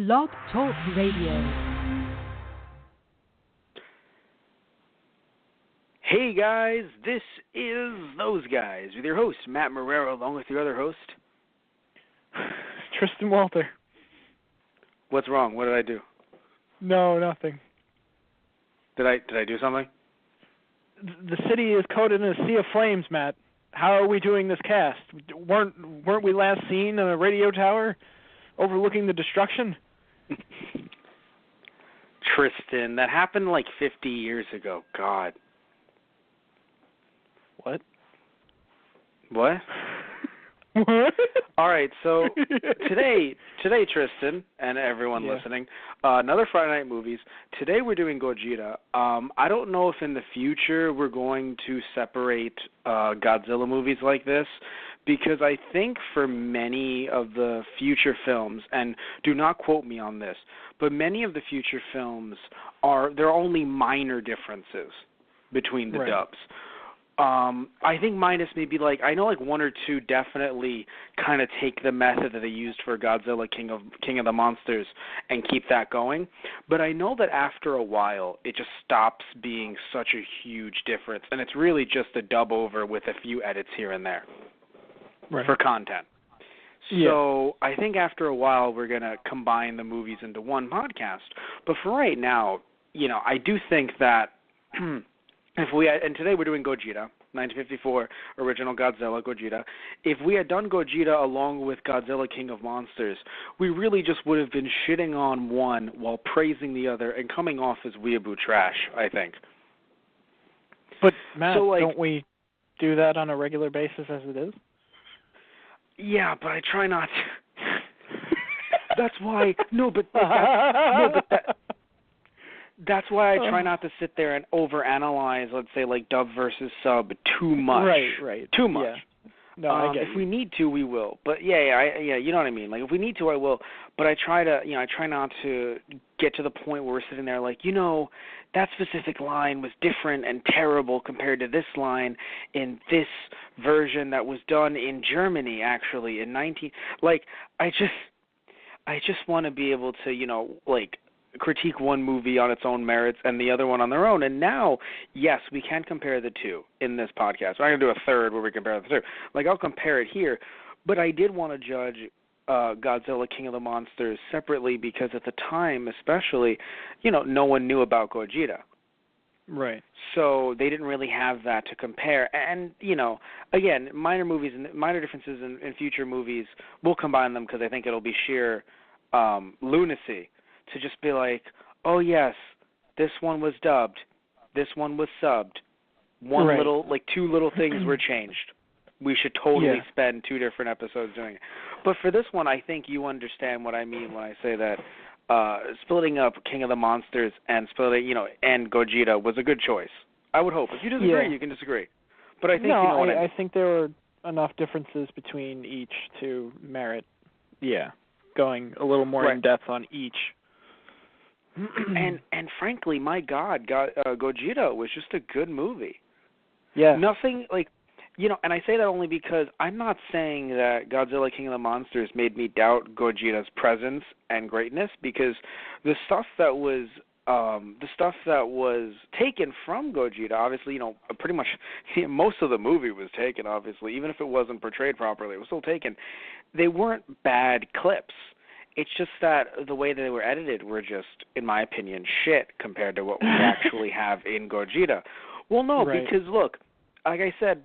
Blog Talk Radio. Hey guys, this is Those Guys with your host, Matt Marrero, along with your other host, Tristan Walter. What's wrong? What did I do? No, nothing. Did I do something? The city is coated in a sea of flames, Matt. How are we doing this cast? Weren't we last seen on a radio tower overlooking the destruction? Tristan, that happened like 50 years ago. God. What? What? What? All right, so today, Tristan, and everyone listening, another Friday Night Movies. Today we're doing Gojira. I don't know if in the future we're going to separate Godzilla movies like this, because I think for many of the future films, and do not quote me on this, but many of the future films there are only minor differences between the dubs. I think minus maybe I know one or two definitely kind of take the method that they used for Godzilla King of the Monsters and keep that going. But I know that after a while it just stops being such a huge difference, and it's really just a dub over with a few edits here and there for content. So I think after a while we're going to combine the movies into one podcast. But for right now, I do think that and today we're doing Gojira, 1954 original Godzilla, Gojira. If we had done Gojira along with Godzilla King of Monsters, we really just would have been shitting on one while praising the other and coming off as weeaboo trash, I think. But, Matt, don't we do that on a regular basis as it is? Yeah, but I try not to. That's why. That's why I try not to sit there and overanalyze, let's say, dub versus sub too much. Right. Too much. Yeah. No, I get if we need to, we will. But you know what I mean. If we need to, I will. But I try not to get to the point where we're sitting there that specific line was different and terrible compared to this line in this version that was done in Germany, actually, in 19. I just want to be able to, critique one movie on its own merits and the other one on their own. And now, yes, we can compare the two in this podcast. We're not going to do a third where we compare the two. I'll compare it here. But I did want to judge Godzilla King of the Monsters separately because at the time, especially, no one knew about Gojira. Right. So they didn't really have that to compare. And, again, minor differences in future movies, we'll combine them because I think it'll be sheer lunacy to just be oh yes, this one was dubbed, this one was subbed, two little things were changed. We should totally spend 2 different episodes doing it. But for this one, I think you understand what I mean when I say that splitting up King of the Monsters and and Gojira was a good choice. I would hope. If you disagree, you can disagree. But I think I think there were enough differences between each to merit, going a little more in depth on each. And frankly, my God, Gojira was just a good movie. Yeah. Nothing and I say that only because I'm not saying that Godzilla King of the Monsters made me doubt Gojira's presence and greatness, because the stuff that was taken from Gojira, obviously, pretty much most of the movie was taken, obviously, even if it wasn't portrayed properly, it was still taken. They weren't bad clips. It's just that the way that they were edited were just, in my opinion, shit compared to what we actually have in Gojira. Well, no, because look, like I said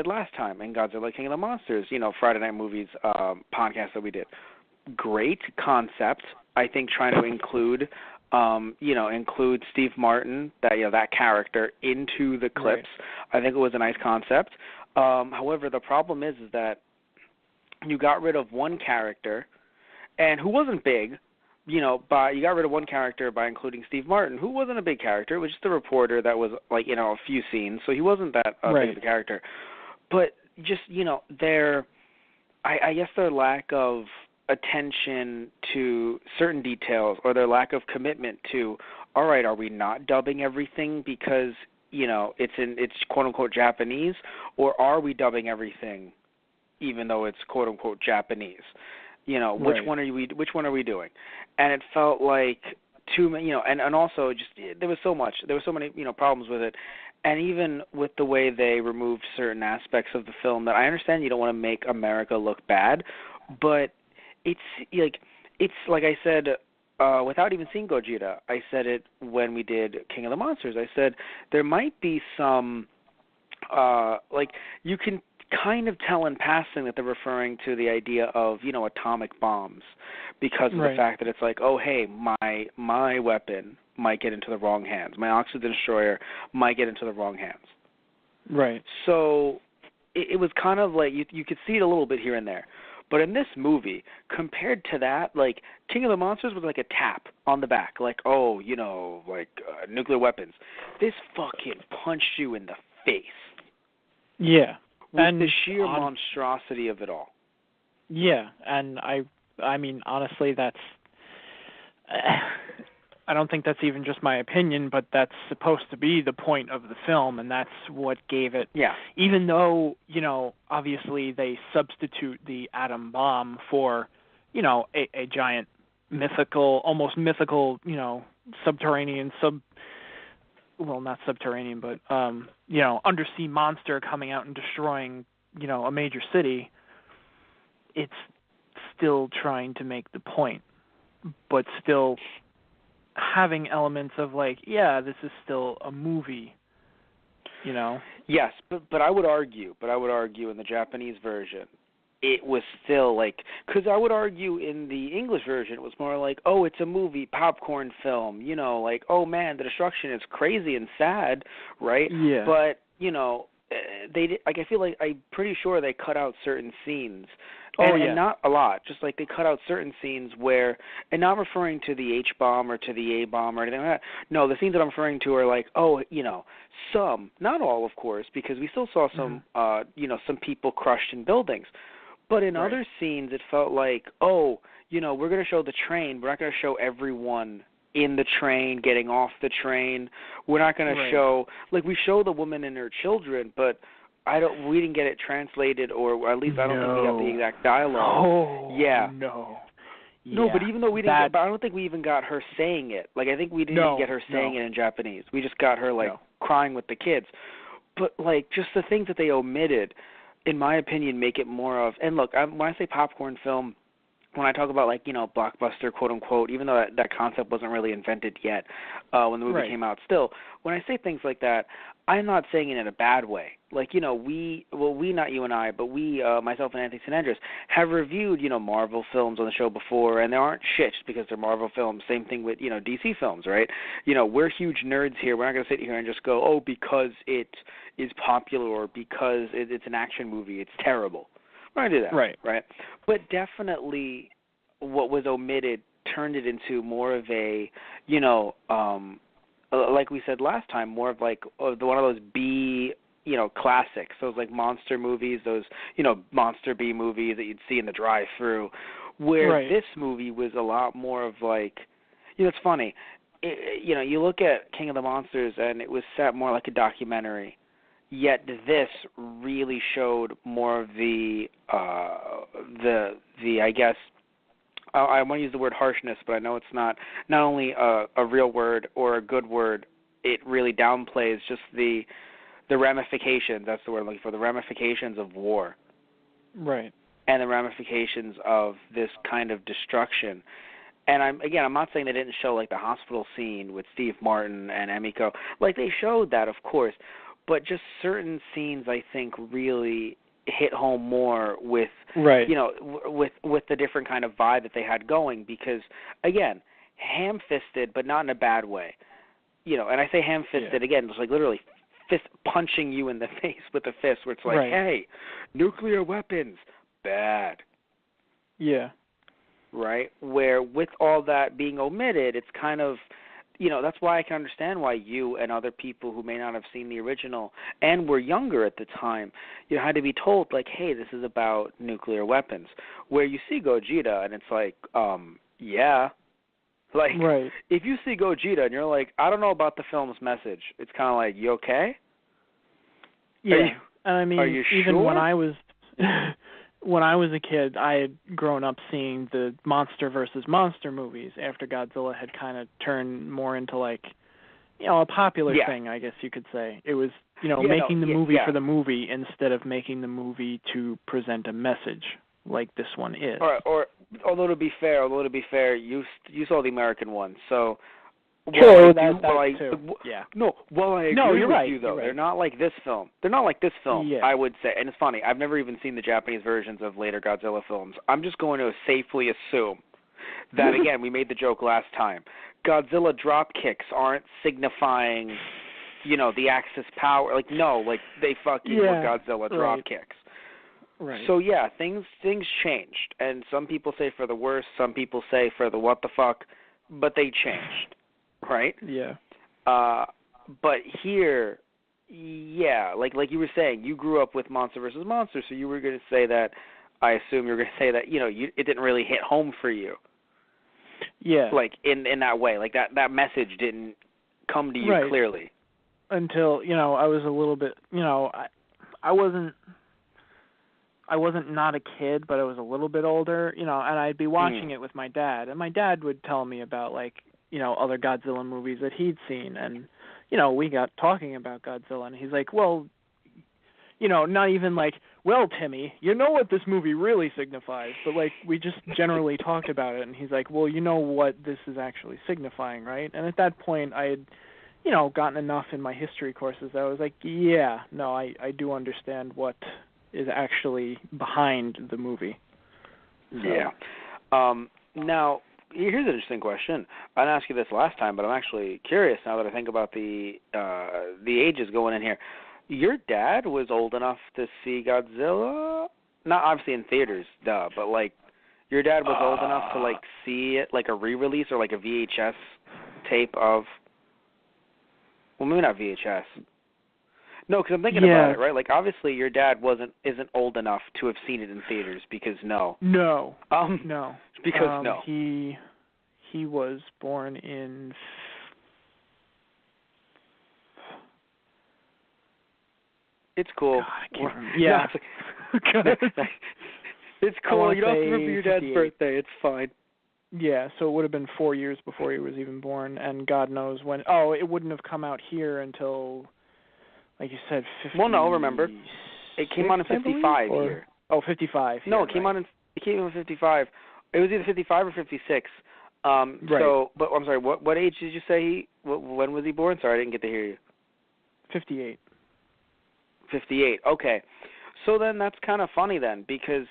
last time in Godzilla King of the Monsters, Friday Night Movies podcast that we did, great concept. I think trying to include Steve Martin, that character, into the clips. Right. I think it was a nice concept. However, the problem is that you got rid of one character. And who wasn't big, you got rid of one character by including Steve Martin, who wasn't a big character. It was just a reporter that was, a few scenes. So he wasn't that big of a character. But just, I guess their lack of attention to certain details, or their lack of commitment to, all right, are we not dubbing everything because, it's quote-unquote Japanese, or are we dubbing everything even though it's quote-unquote Japanese? Which Right. one are we doing? And it felt like too many, and also just there was so many problems with it, and even with the way they removed certain aspects of the film that I understand you don't want to make America look bad, but it's like I said. Without even seeing Gojira, I said it when we did King of the Monsters. I said there might be some, you can kind of tell in passing that they're referring to the idea of, atomic bombs because of the fact that it's like, oh, hey, my weapon might get into the wrong hands. My oxygen destroyer might get into the wrong hands. Right. So it was kind of like you could see it a little bit here and there. But in this movie, compared to that, like, King of the Monsters was like a tap on the back. Like, oh, nuclear weapons. This fucking punched you in the face. Yeah. With the sheer monstrosity of it all. Yeah, and I mean, honestly, that's... I don't think that's even just my opinion, but that's supposed to be the point of the film, and that's what gave it... Yeah. Even though, obviously they substitute the atom bomb for, a giant almost mythical, subterranean, well, not subterranean, but, undersea monster coming out and destroying, a major city, it's still trying to make the point, but still having elements of like, yeah, this is still a movie, Yes, but I would argue in the Japanese version, it was still like, because I would argue in the English version, it was more like, oh, it's a movie, popcorn film, like, oh man, the destruction is crazy and sad, right? Yeah. But, they did, like, I feel like, I'm pretty sure they cut out certain scenes. And not a lot, just like they cut out certain scenes where, and not referring to the H-bomb or to the A-bomb or anything like that. No, the scenes that I'm referring to are like, some, not all, of course, because we still saw some, some people crushed in buildings. But in other scenes, it felt like, we're going to show the train. We're not going to show everyone in the train, getting off the train. We're not going to show, like, we show the woman and her children, but we didn't get it translated, or at least I don't think we got the exact dialogue. Oh, yeah. No. Yeah. No, but even though we didn't but I don't think we even got her saying it. Like, I think we didn't even get her saying it in Japanese. We just got her, crying with the kids. But, just the things that they omitted, in my opinion, make it more of, and look, when I say popcorn film, when I talk about, blockbuster, quote-unquote, even though that concept wasn't really invented yet when the movie came out, still, when I say things like that, I'm not saying it in a bad way. We, not you and I, but we, myself and Anthony Sinandris, have reviewed, Marvel films on the show before, and they aren't shit just because they're Marvel films. Same thing with, DC films, right? We're huge nerds here. We're not going to sit here and just go, oh, because it is popular or because it's an action movie, it's terrible. We're going to do that, right? But definitely what was omitted turned it into more of a, like we said last time, more of one of those B, classics, those monster movies, those, monster B movies that you'd see in the drive-thru, where this movie was a lot more of it's funny, you look at King of the Monsters and it was set more like a documentary. Yet this really showed more of the I guess I want to use the word harshness, but I know it's not only a real word or a good word. It really downplays just the ramifications. That's the word I'm looking for. The ramifications of war, right? And the ramifications of this kind of destruction. And I'm not saying they didn't show the hospital scene with Steve Martin and Emiko. They showed that, of course. But just certain scenes, I think, really hit home more with, with the different kind of vibe that they had going. Because, again, ham-fisted, but not in a bad way. And I say ham-fisted, again, just literally fist punching you in the face with a fist where it's hey, nuclear weapons, bad. Yeah. Right? Where with all that being omitted, it's kind of... that's why I can understand why you and other people who may not have seen the original and were younger at the time, had to be told, hey, this is about nuclear weapons. Where you see Gojira and it's yeah. If you see Gojira and you're I don't know about the film's message, it's kind of you okay? Yeah. And I mean, are you even sure? when I was... when I was a kid, I had grown up seeing the monster versus monster movies after Godzilla had kind of turned more into like, a popular thing, I guess you could say. It was, making the movie for the movie instead of making the movie to present a message like this one is. Or although to be fair, you saw the American one, so. True, that too. Yeah. No, I agree with you though. They're not like this film. Yeah. I would say, and it's funny. I've never even seen the Japanese versions of later Godzilla films. I'm just going to safely assume that again, we made the joke last time. Godzilla drop kicks aren't signifying, the Axis power. Like no, like they fucking were Godzilla drop kicks. Right. So yeah, things changed, and some people say for the worse, some people say for the what the fuck, but they changed. Right? Yeah. But here, like you were saying, you grew up with Monster versus Monster, so you were going to say that. I assume you were going to say that it didn't really hit home for you. Yeah. Like in that way, like that message didn't come to you clearly until I was a little bit. I wasn't not a kid, but I was a little bit older. And I'd be watching it with my dad, and my dad would tell me about like. Other Godzilla movies that he'd seen. And, we got talking about Godzilla, and he's like, well, not even like, well, Timmy, you know what this movie really signifies, but, like, we just generally talked about it, and he's like, well, you know what this is actually signifying, right? And at that point, I had, gotten enough in my history courses that I was like, I do understand what is actually behind the movie. So. Yeah. Now, here's an interesting question. I didn't ask you this last time, but I'm actually curious now that I think about the ages going in here. Your dad was old enough to see Godzilla? Not obviously in theaters, but like your dad was old enough to like see it like a re-release or like a VHS tape of. Well, maybe not VHS. No, because I'm thinking about it, right? Like obviously your dad isn't old enough to have seen it in theaters because no. No. No. Because no. He was born in. It's cool. God, I can't remember. Yeah. It's cool. You don't have to remember your dad's birthday. It's fine. Yeah, so it would have been 4 years before he was even born, and God knows when. Oh, it wouldn't have come out here until, like you said, 50. Well, no, remember, it came out in 55 here. Oh, 55. No, it came out in 55. It was either 55 or 56. Right. So, but I'm sorry. What age did you say when was he born? Sorry, I didn't get to hear you. 58. 58. Okay. So then that's kind of funny then, because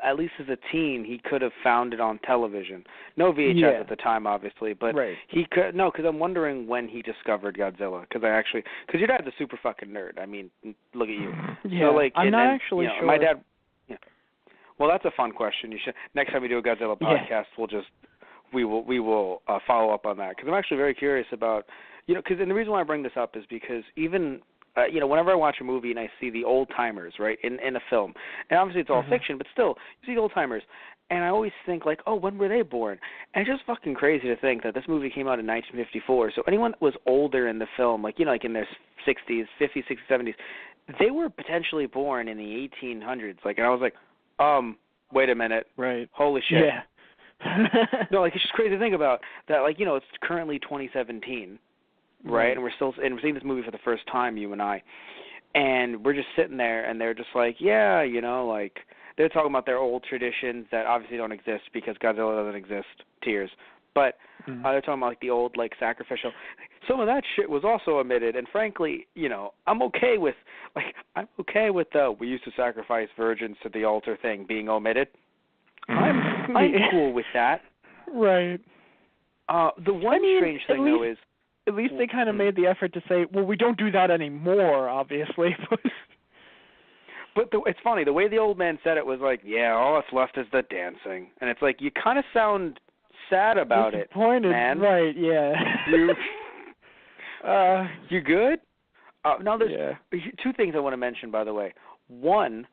at least as a teen, he could have found it on television. No VHS at the time, obviously, but he could. No, because I'm wondering when he discovered Godzilla. Because your dad's a super fucking nerd. I mean, look at you. Yeah. So, like, I'm not actually sure. My dad. Yeah. Well, that's a fun question. You should next time we do a Godzilla podcast, we will follow up on that, because I'm actually very curious about and the reason why I bring this up is because even. Whenever I watch a movie and I see the old timers, right, in a film, and obviously it's all fiction, but still, you see the old timers, and I always think like, oh, when were they born? And it's just fucking crazy to think that this movie came out in 1954. So anyone that was older in the film, like like in their 60s, 50s, 60s, 70s, they were potentially born in the 1800s. Like, and I was like, wait a minute, right? Holy shit, yeah. No, like it's just crazy to think about that. Like it's currently 2017. Right, and we're seeing this movie for the first time, you and I, and we're just sitting there, and they're just like, like they're talking about their old traditions that obviously don't exist because Godzilla doesn't exist. Tears, but they're talking about like the old like sacrificial. Some of that shit was also omitted, and frankly, I'm okay with we used to sacrifice virgins to the altar thing being omitted. I'm cool with that. Right. The one strange thing though is. At least they kind of made the effort to say, well, we don't do that anymore, obviously. But it's funny. The way the old man said it was like, all that's left is the dancing. And it's like, you kind of sound sad about it, man. Right, yeah. You good? Now, there's two things I want to mention, by the way. One,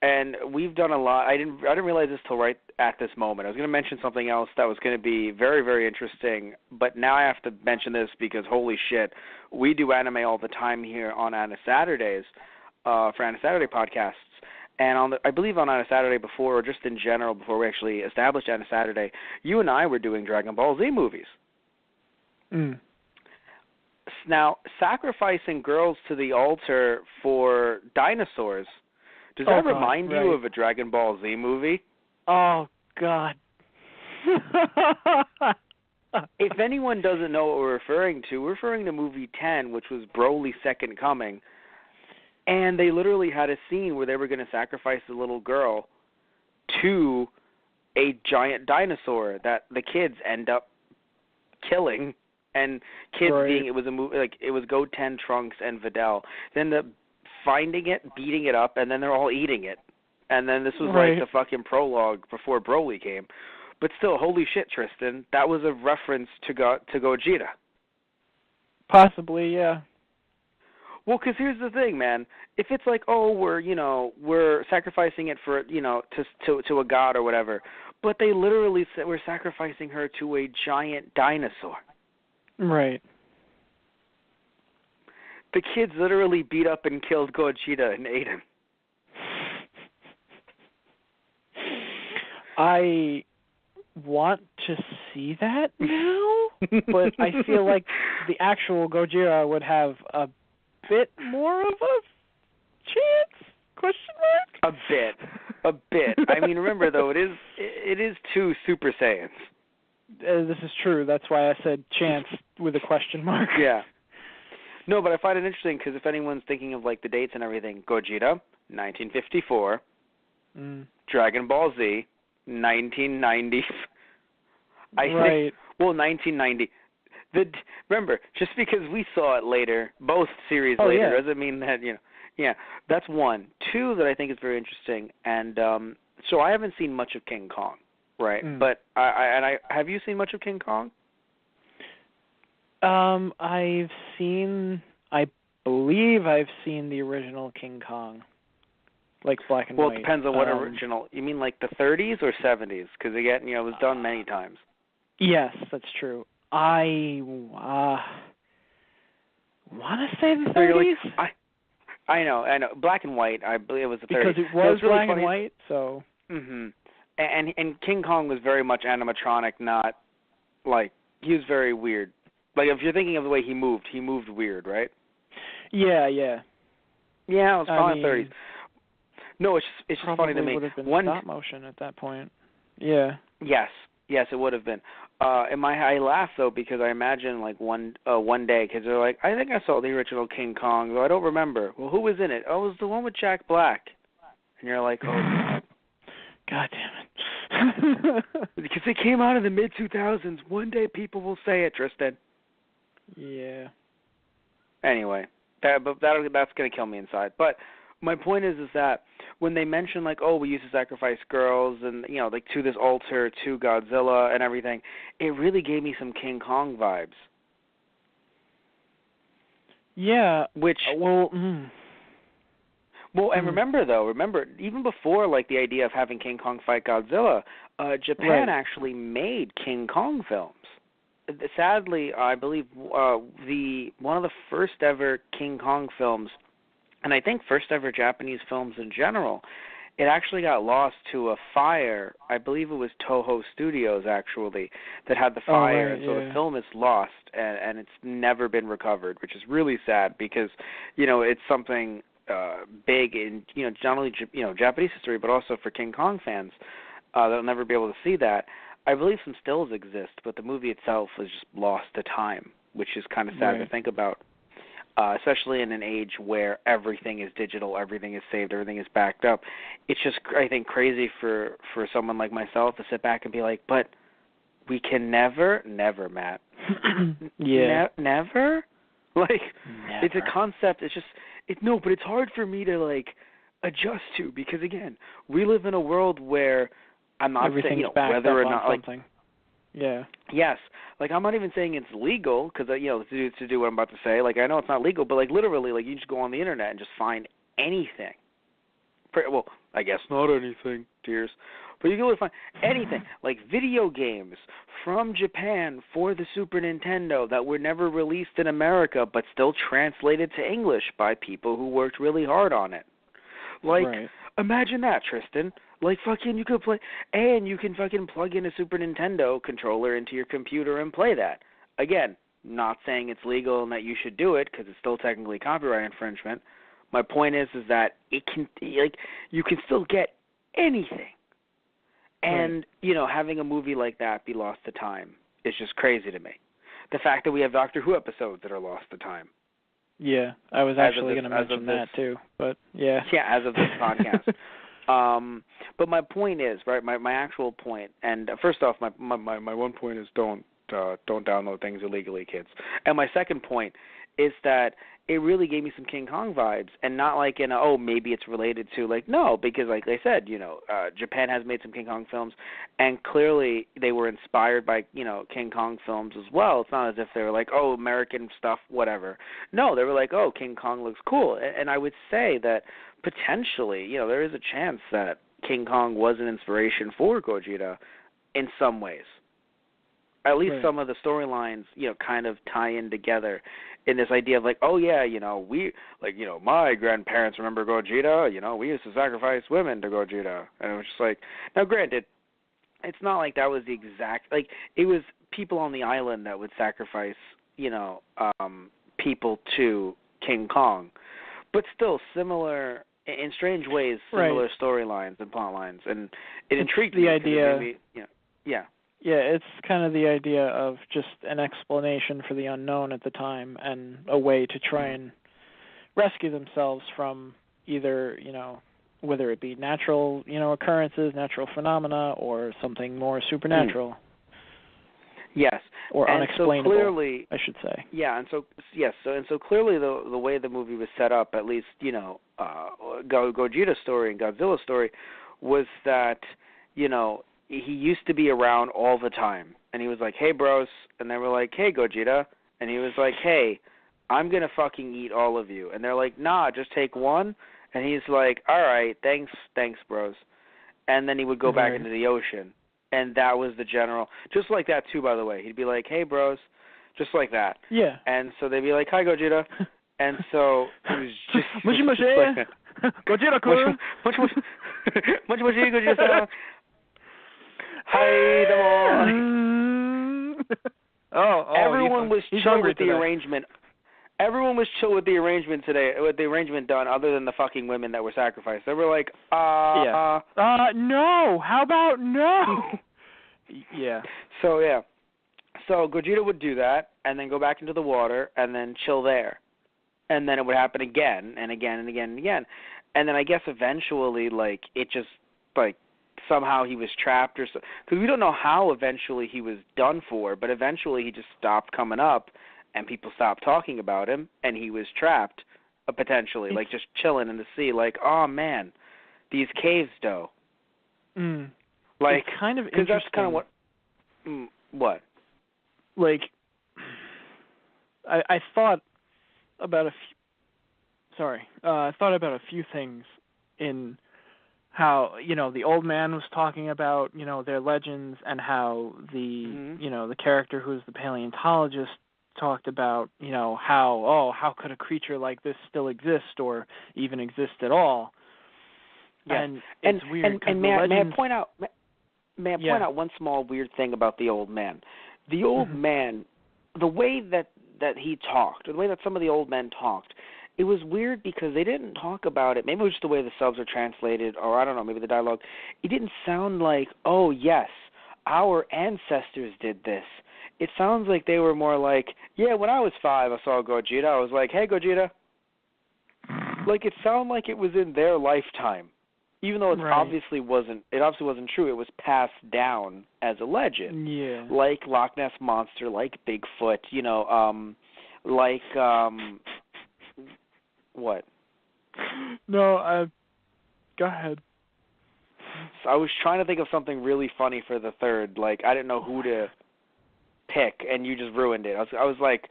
and we've done a lot. I didn't realize this till right at this moment. I was going to mention something else that was going to be very, very interesting, but now I have to mention this because holy shit, we do anime all the time here on Anna Saturdays for Anna Saturday podcasts, And I believe on a Saturday before, or just in general before we actually established on a Saturday, you and I were doing Dragon Ball Z movies. Mm. Now, sacrificing girls to the altar for dinosaurs, does that remind you of a Dragon Ball Z movie? Oh, God. If anyone doesn't know what we're referring to movie 10, which was Broly's Second Coming. And they literally had a scene where they were going to sacrifice the little girl to a giant dinosaur that the kids end up killing. And kids being, it was a movie, like it was Goten, Trunks, and Videl. Then finding it, beating it up, and then they're all eating it. And then this was like the fucking prologue before Broly came. But still, holy shit, Tristan, that was a reference to Gojira. Possibly, yeah. Well, because here's the thing, man. If it's like, oh, we're sacrificing it for, to a god or whatever, but they literally said we're sacrificing her to a giant dinosaur. Right. The kids literally beat up and killed Gojira and ate him. I want to see that now, but I feel like the actual Gojira would have a bit more of a chance? Question mark? A bit. I mean, remember though, it is 2 Super Saiyans. This is true. That's why I said chance with a question mark. Yeah. No, but I find it interesting because if anyone's thinking of like the dates and everything, Gojira, 1954, Dragon Ball Z, 1990. I think, 1990. Remember, just because we saw it later, both series later, doesn't mean that, Yeah, that's one. 2 that I think is very interesting, and so I haven't seen much of King Kong, right? But I have you seen much of King Kong? I believe I've seen the original King Kong, like black and white. Well, it depends on what original. You mean like the 30s or 70s? Because again, it was done many times. Yes, that's true. I want to say the 30s. I know. Black and white. I believe it was the 30s. Because it was really black funny. and white, so. Mhm. And King Kong was very much animatronic, not like he was very weird. Like if you're thinking of the way he moved weird, right? Yeah. Yeah, it was probably the 30s. No, it's just funny to me. Would have been stop motion at that point. Yeah. Yes, it would have been. I laugh though because I imagine like one day because they're like, I think I saw the original King Kong, though I don't remember. Well, who was in it? Oh, it was the one with Jack Black. And you're like, oh God damn it. Because it came out in the mid 2000s. One day people will say it, Tristan. Yeah. Anyway, that's gonna kill me inside. But my point is that when they mention like, oh, we used to sacrifice girls and like to this altar to Godzilla and everything, it really gave me some King Kong vibes. Yeah. Well, and remember even before like the idea of having King Kong fight Godzilla, Japan actually made King Kong films. Sadly, I believe one of the first ever King Kong films, and I think first ever Japanese films in general, it actually got lost to a fire. I believe it was Toho Studios actually that had the fire, and so the film is lost and it's never been recovered, which is really sad because it's something big in not only Japanese history but also for King Kong fans that'll never be able to see that. I believe some stills exist, but the movie itself was just lost to time, which is kind of sad to think about, especially in an age where everything is digital, everything is saved, everything is backed up. It's just, I think, crazy for someone like myself to sit back and be like, but we can never, Matt. Never? Like, never. It's a concept. It's just, but it's hard for me to, like, adjust to because, again, we live in a world where I'm not saying whether or not like something. Yeah. Yes, like I'm not even saying it's legal because to do what I'm about to say. Like I know it's not legal, but like literally, like you just go on the internet and just find anything. Well, I guess not anything, dears, but you can really find anything like video games from Japan for the Super Nintendo that were never released in America, but still translated to English by people who worked really hard on it. Like Imagine that, Tristan. Like, fucking, you could play, and you can fucking plug in a Super Nintendo controller into your computer and play that. Again, not saying it's legal and that you should do it, because it's still technically copyright infringement. My point is that it can, like, you can still get anything. And, you know, having a movie like that be lost to time is just crazy to me. The fact that we have Doctor Who episodes that are lost to time. Yeah, I was actually going to mention that too, but yeah. Yeah, as of this podcast. But my point is, right, my actual point, and first off, my one point is don't download things illegally, kids. And my second point is that it really gave me some King Kong vibes, and not like in a, oh, maybe it's related to, like, no, because like I said, you know, Japan has made some King Kong films, and clearly they were inspired by, you know, King Kong films as well. It's not as if they were like, oh, American stuff, whatever. No, they were like, oh, King Kong looks cool. And I would say that potentially, you know, there is a chance that King Kong was an inspiration for Gojira in some ways. At least some of the storylines, you know, kind of tie in together in this idea of like, oh yeah, you know, we, like, you know, my grandparents remember Gojira, you know, we used to sacrifice women to Gojira. And it was just like, now granted, it's not like that was the exact, like, it was people on the island that would sacrifice, you know, people to King Kong. But still similar, in strange ways, similar storylines and plot lines. And it intrigued me. The idea, made me, you know, yeah. Yeah, it's kind of the idea of just an explanation for the unknown at the time and a way to try and rescue themselves from either, you know, whether it be natural, you know, occurrences, natural phenomena, or something more supernatural. Yes. Or and unexplainable, so clearly, I should say. Yeah, and so, yes, so clearly the way the movie was set up, at least, you know, Gojira's story and Godzilla's story, was that, you know, he used to be around all the time. And he was like, hey, bros. And they were like, hey, Gojira. And he was like, hey, I'm going to fucking eat all of you. And they're like, nah, just take one. And he's like, all right, thanks, bros. And then he would go back into the ocean. And that was the general. Just like that, too, by the way. He'd be like, hey, bros. Just like that. Yeah. And so they'd be like, hi, Gojira. And so it was just... Mushy, mushy. Gojira-kun. Mushy, mushy, Gojira-san. Hi, everyone was chill with the arrangement. Everyone was chill with the arrangement today, with the arrangement done, other than the fucking women that were sacrificed. They were like, no. How about no? Yeah. So, yeah. So Gojira would do that, and then go back into the water, and then chill there. And then it would happen again, and again, and again, and again. And then I guess eventually, like, it just, like, somehow he was trapped or so, because we don't know how eventually he was done for, but eventually he just stopped coming up and people stopped talking about him and he was trapped, potentially, like just chilling in the sea, like, oh man, these caves, though. Like, it's kind of interesting. Because that's kind of what? Like, I thought about I thought about a few things in how, you know, the old man was talking about, you know, their legends, and how the, you know, the character who's the paleontologist talked about, you know, how could a creature like this still exist or even exist at all? Yeah. And it's weird. And may I point out one small weird thing about the old man? The old man, the way that he talked, or the way that some of the old men talked, it was weird because they didn't talk about it. Maybe it was just the way the subs are translated, or I don't know, maybe the dialogue. It didn't sound like, oh, yes, our ancestors did this. It sounds like they were more like, yeah, when I was 5, I saw Gojira. I was like, hey, Gojira. Like, it sounded like it was in their lifetime, even though it obviously wasn't true. It was passed down as a legend. Yeah. Like Loch Ness Monster, like Bigfoot, you know, like, what? No, go ahead. So I was trying to think of something really funny for the third. Like, I didn't know who to pick, and you just ruined it. I was like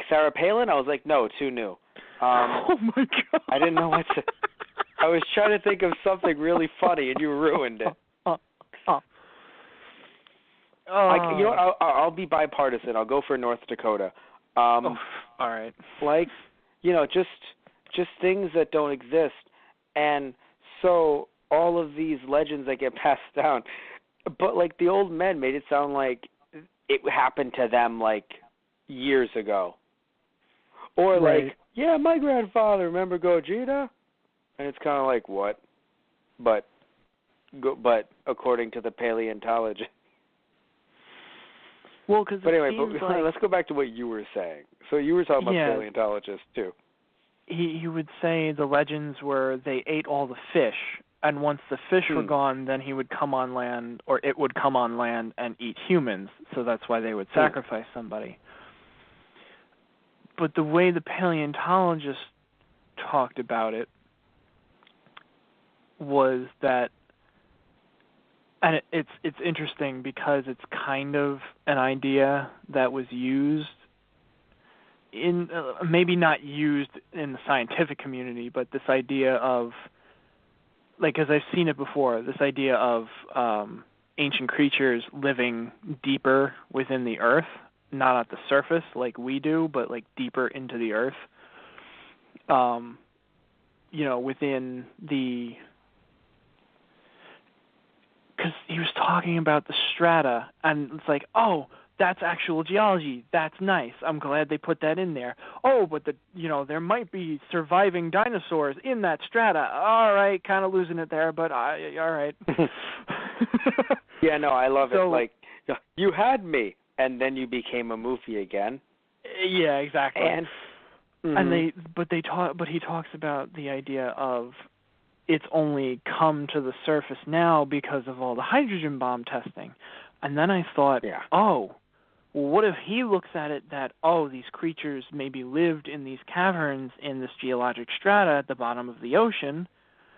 Sarah Palin. I was like, no, too new. Oh my God! I didn't know what to. I was trying to think of something really funny, and you ruined it. You know what? I'll be bipartisan. I'll go for North Dakota. All right. Like, you know, just things that don't exist. And so all of these legends that get passed down, but like the old men made it sound like it happened to them like years ago. Or Right. like, yeah, my grandfather, remember Gojira? And it's kind of like, what? But according to the paleontologist. Well, because But anyway, like, let's go back to what you were saying. So you were talking about paleontologists too. He would say the legends were they ate all the fish, and once the fish were gone, then he would come on land, or it would come on land and eat humans. So that's why they would sacrifice somebody. But the way the paleontologists talked about it was that, and it's interesting because it's kind of an idea that was used in maybe not used in the scientific community, but this idea of, like, as I've seen it before, this idea of ancient creatures living deeper within the earth, not at the surface like we do, but like deeper into the earth. Within the, because he was talking about the strata, and it's like, oh, that's actual geology. That's nice. I'm glad they put that in there. Oh, but there might be surviving dinosaurs in that strata. All right, kind of losing it there, but all right. Yeah, no, I love it. Like, you had me, and then you became a movie again. Yeah, exactly. And he talks about the idea of it's only come to the surface now because of all the hydrogen bomb testing. And then I thought, well, what if he looks at it that, these creatures maybe lived in these caverns in this geologic strata at the bottom of the ocean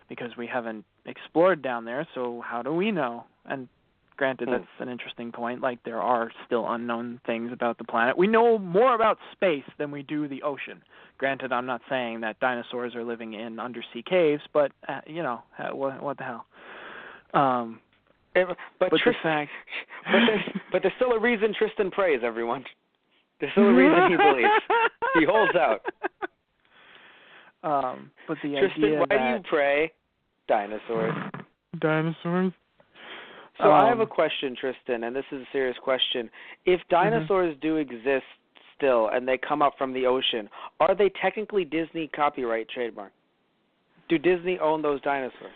because we haven't explored down there, so how do we know? And granted, that's an interesting point. Like, there are still unknown things about the planet. We know more about space than we do the ocean. Granted, I'm not saying that dinosaurs are living in undersea caves, but, what the hell? But there's still a reason Tristan prays, everyone. There's still a reason he believes. He holds out. But the Tristan, idea why do you pray? Dinosaurs. Dinosaurs. So I have a question, Tristan, and this is a serious question. If dinosaurs do exist still and they come up from the ocean, are they technically Disney copyright trademark? Do Disney own those dinosaurs?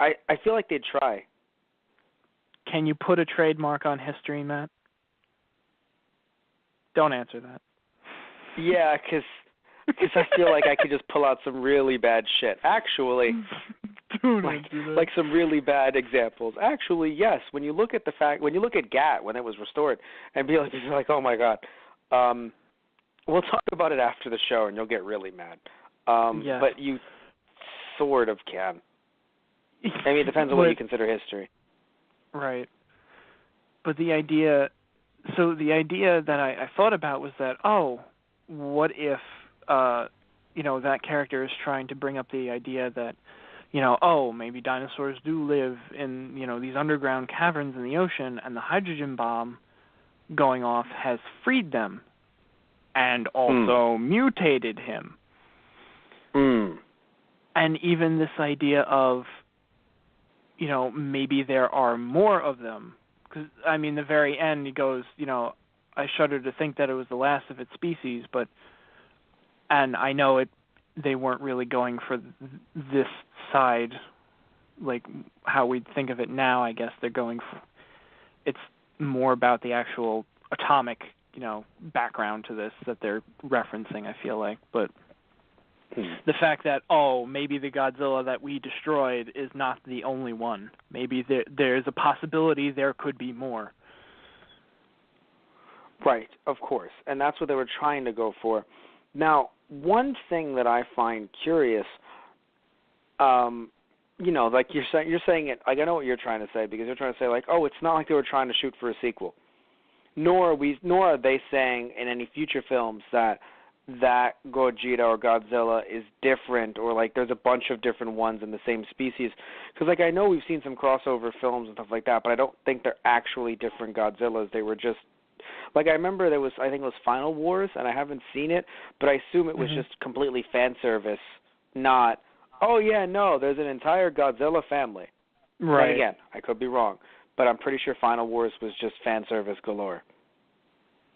I feel like they'd try. Can you put a trademark on history, Matt? Don't answer that. Yeah, because I feel like I could just pull out some really bad shit. Actually, like some really bad examples. Actually, yes. When you look at GAT when it was restored, and be like, oh my god. We'll talk about it after the show, and you'll get really mad. Yes. But you sort of can. I mean, it depends on what you consider history. Right. But the idea that I thought about was that, what if, that character is trying to bring up the idea that, maybe dinosaurs do live in, these underground caverns in the ocean, and the hydrogen bomb going off has freed them and also mutated him. And even this idea of, maybe there are more of them. Because, the very end, he goes, I shudder to think that it was the last of its species, and I know they weren't really going for this side, like how we think of it now. I guess they're going for, it's more about the actual atomic, background to this that they're referencing, I feel like. But the fact that, maybe the Godzilla that we destroyed is not the only one. Maybe there's a possibility there could be more. Right, of course. And that's what they were trying to go for. Now, one thing that I find curious, like you're saying it, like I know what you're trying to say, because you're trying to say, like, it's not like they were trying to shoot for a sequel. Nor are they saying in any future films that Gojira or Godzilla is different, or like there's a bunch of different ones in the same species. Because like I know we've seen some crossover films and stuff like that, but I don't think they're actually different Godzillas. They were just like I remember there was, I think it was Final Wars, and I haven't seen it, but I assume it was just completely fan service, not, oh yeah, no, there's an entire Godzilla family. Right. And again, I could be wrong, but I'm pretty sure Final Wars was just fan service galore.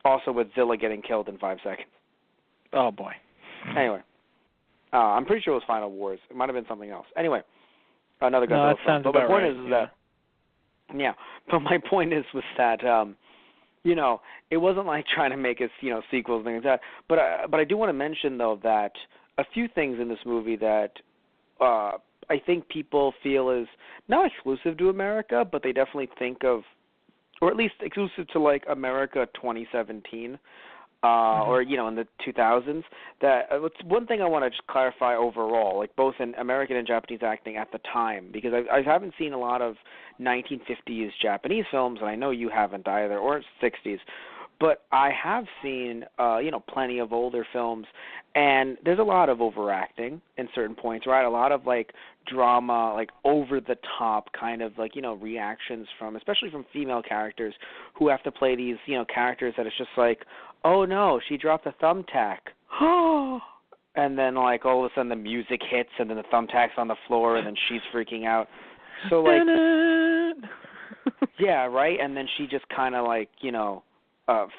Also with Zilla getting killed in 5 seconds. Oh boy. Anyway, I'm pretty sure it was Final Wars. It might have been something else. Anyway, another Godzilla film. But my point is that, but my point was that, you know, it wasn't like trying to make us, you know, sequels and things like that. But I do want to mention though that a few things in this movie that I think people feel is not exclusive to America, but they definitely think of, or at least exclusive to like America 2017. Or, you know, in the 2000s, that it's one thing I want to just clarify overall, like both in American and Japanese acting at the time, because I haven't seen a lot of 1950s Japanese films, and I know you haven't either, or 60s, but I have seen, you know, plenty of older films, and there's a lot of overacting in certain points, right? A lot of, like, drama, like, over-the-top kind of, like, you know, reactions from, especially from female characters who have to play these, you know, characters that it's just like, oh, no, she dropped a thumbtack. And then, like, all of a sudden the music hits, and then the thumbtack's on the floor, and then she's freaking out. So, like, yeah, right? And then she just kind of, like, you know,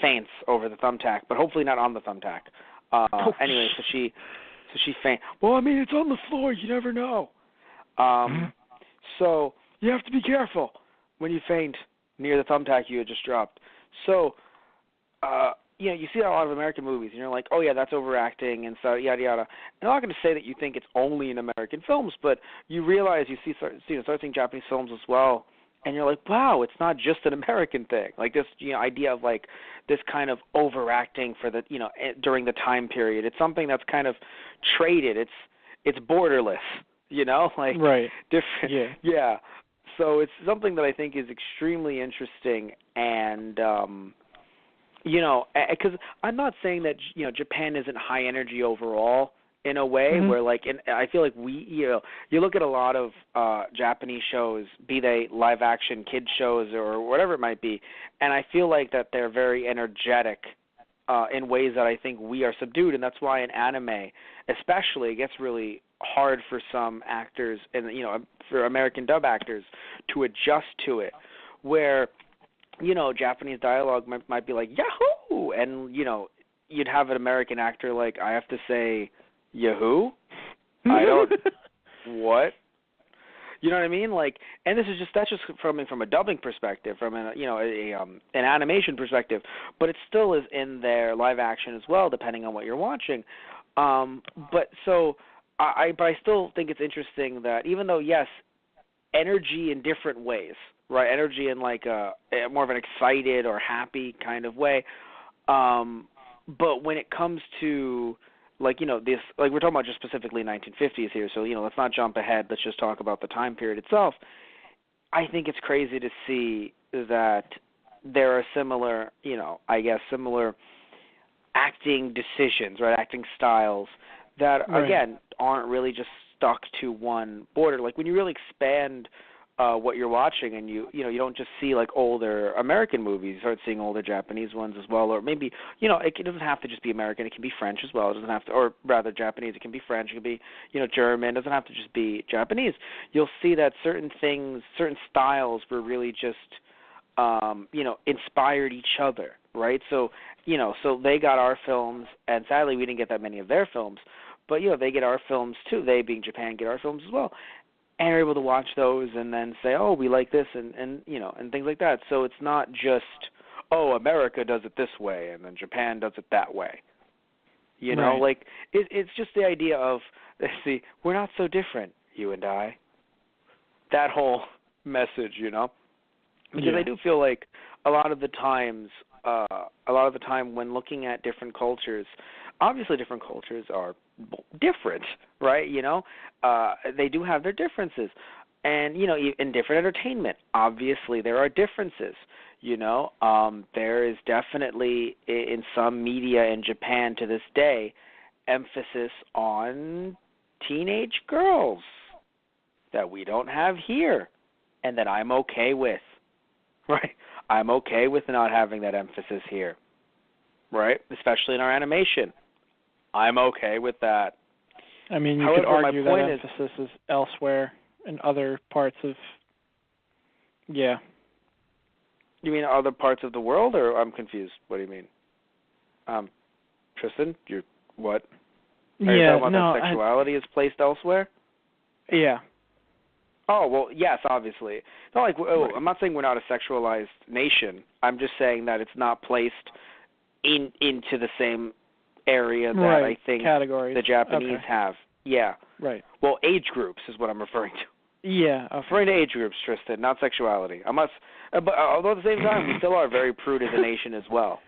faints over the thumbtack, but hopefully not on the thumbtack. Anyway, so she faints. Well, I mean, it's on the floor. You never know. So you have to be careful when you faint near the thumbtack you had just dropped. So, you know, you see that in a lot of American movies, and you're like, oh, yeah, that's overacting, and so yada, yada. And I'm not going to say that you think it's only in American films, but you realize you start seeing Japanese films as well, and you're like, wow, it's not just an American thing. Like this, you know, idea of like this kind of overacting for the, you know, during the time period. It's something that's kind of traded. It's borderless, you know, like different. Yeah. So it's something that I think is extremely interesting, and you know, because I'm not saying that, you know, Japan isn't high energy overall. In a way where, like, I feel like we, you know, you look at a lot of Japanese shows, be they live-action kid shows or whatever it might be, and I feel like that they're very energetic in ways that I think we are subdued, and that's why in anime, especially, it gets really hard for some actors and, you know, for American dub actors to adjust to it, where, you know, Japanese dialogue might be like, Yahoo! And, you know, you'd have an American actor like, I have to say, Yahoo? I don't. What? You know what I mean? Like, and that's just from a dubbing perspective, from an an animation perspective, but it still is in their live action as well, depending on what you're watching. But I still think it's interesting that even though yes, energy in different ways, right? Energy in like a more of an excited or happy kind of way, but when it comes to like, you know, this, like we're talking about just specifically 1950s here, so, you know, let's not jump ahead. Let's just talk about the time period itself. I think it's crazy to see that there are similar, you know, I guess similar acting decisions, right, acting styles that, again, aren't really just stuck to one border. Like when you really expand what you're watching, and you don't just see like older American movies, you start seeing older Japanese ones as well, or maybe, you know, it doesn't have to just be American, it can be French as well. It doesn't have to, or rather Japanese, it can be French, it can be, you know, German, it doesn't have to just be Japanese. You'll see that certain things, certain styles were really just you know, inspired each other, right? So, you know, so they got our films, and sadly we didn't get that many of their films, but, you know, they get our films too. They, being Japan, get our films as well. And are able to watch those and then say, oh, we like this, and you know, and things like that. So it's not just, oh, America does it this way and then Japan does it that way. You know, like it's just the idea of, see, we're not so different, you and I. That whole message, you know, because I do feel like a lot of the time when looking at different cultures, obviously different cultures are different, right? You know, they do have their differences, and, you know, in different entertainment, obviously there are differences. You know, there is definitely in some media in Japan to this day emphasis on teenage girls that we don't have here, and that I'm okay with. right? I'm okay with not having that emphasis here, right? Especially in our animation. I'm okay with that. I mean, you However, could argue my point that emphasis is elsewhere in other parts of. Yeah. You mean other parts of the world, or I'm confused? What do you mean? Tristan, you're what? Are you talking about that sexuality is placed elsewhere? Yeah. Oh, well, yes, obviously. It's not like Right. I'm not saying we're not a sexualized nation. I'm just saying that it's not placed into the same area that I think categories. the Japanese have. Yeah. Right. Well, age groups is what I'm referring to. Yeah. Okay. Referring to age groups, Tristan, not sexuality. But although at the same time we still are very prude as a nation as well.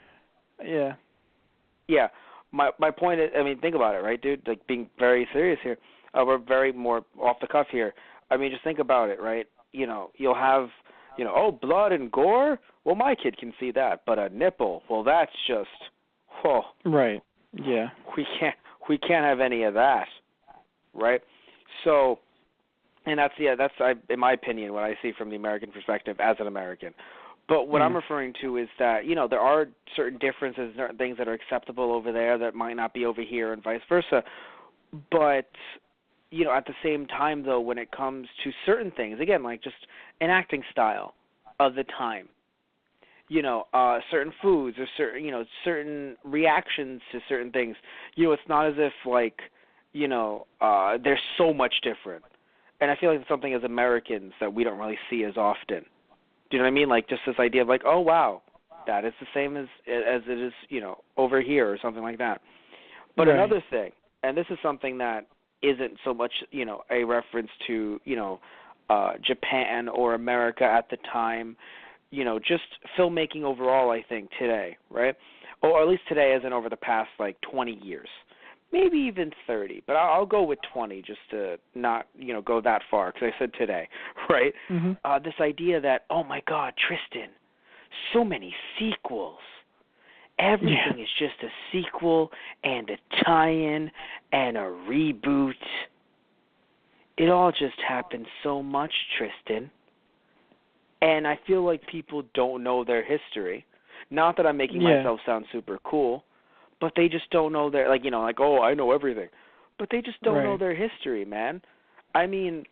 Yeah. Yeah. My point is, I mean, think about it, right, dude? Like, being very serious here. We're very more off the cuff here. I mean, just think about it, right? You'll have, blood and gore? Well, my kid can see that. But a nipple, well, that's just, whoa. Right. Yeah. We can't have any of that, right? So, and that's in my opinion, what I see from the American perspective as an American. But what I'm referring to is that, there are certain differences, certain things that are acceptable over there that might not be over here and vice versa. But, at the same time, though, when it comes to certain things, again, like just an acting style of the time, certain foods or certain reactions to certain things, it's not as if, like, they're so much different. And I feel like it's something as Americans that we don't really see as often. Do you know what I mean? Like, just this idea of, like, oh, wow, that is the same as it is, over here or something like that. But another thing, and this is something that isn't so much, a reference to, Japan or America at the time, just filmmaking overall, I think, today, right? Or at least today as in over the past, 20 years. Maybe even 30, but I'll go with 20 just to not, go that far because I said today, right? Mm-hmm. This idea that, oh, my God, Tristan, so many sequels. Everything is just a sequel and a tie-in and a reboot. It all just happens so much, Tristan. And I feel like people don't know their history. Not that I'm making myself sound super cool, but they just don't know their, oh, I know everything. But they just don't know their history, man. I mean,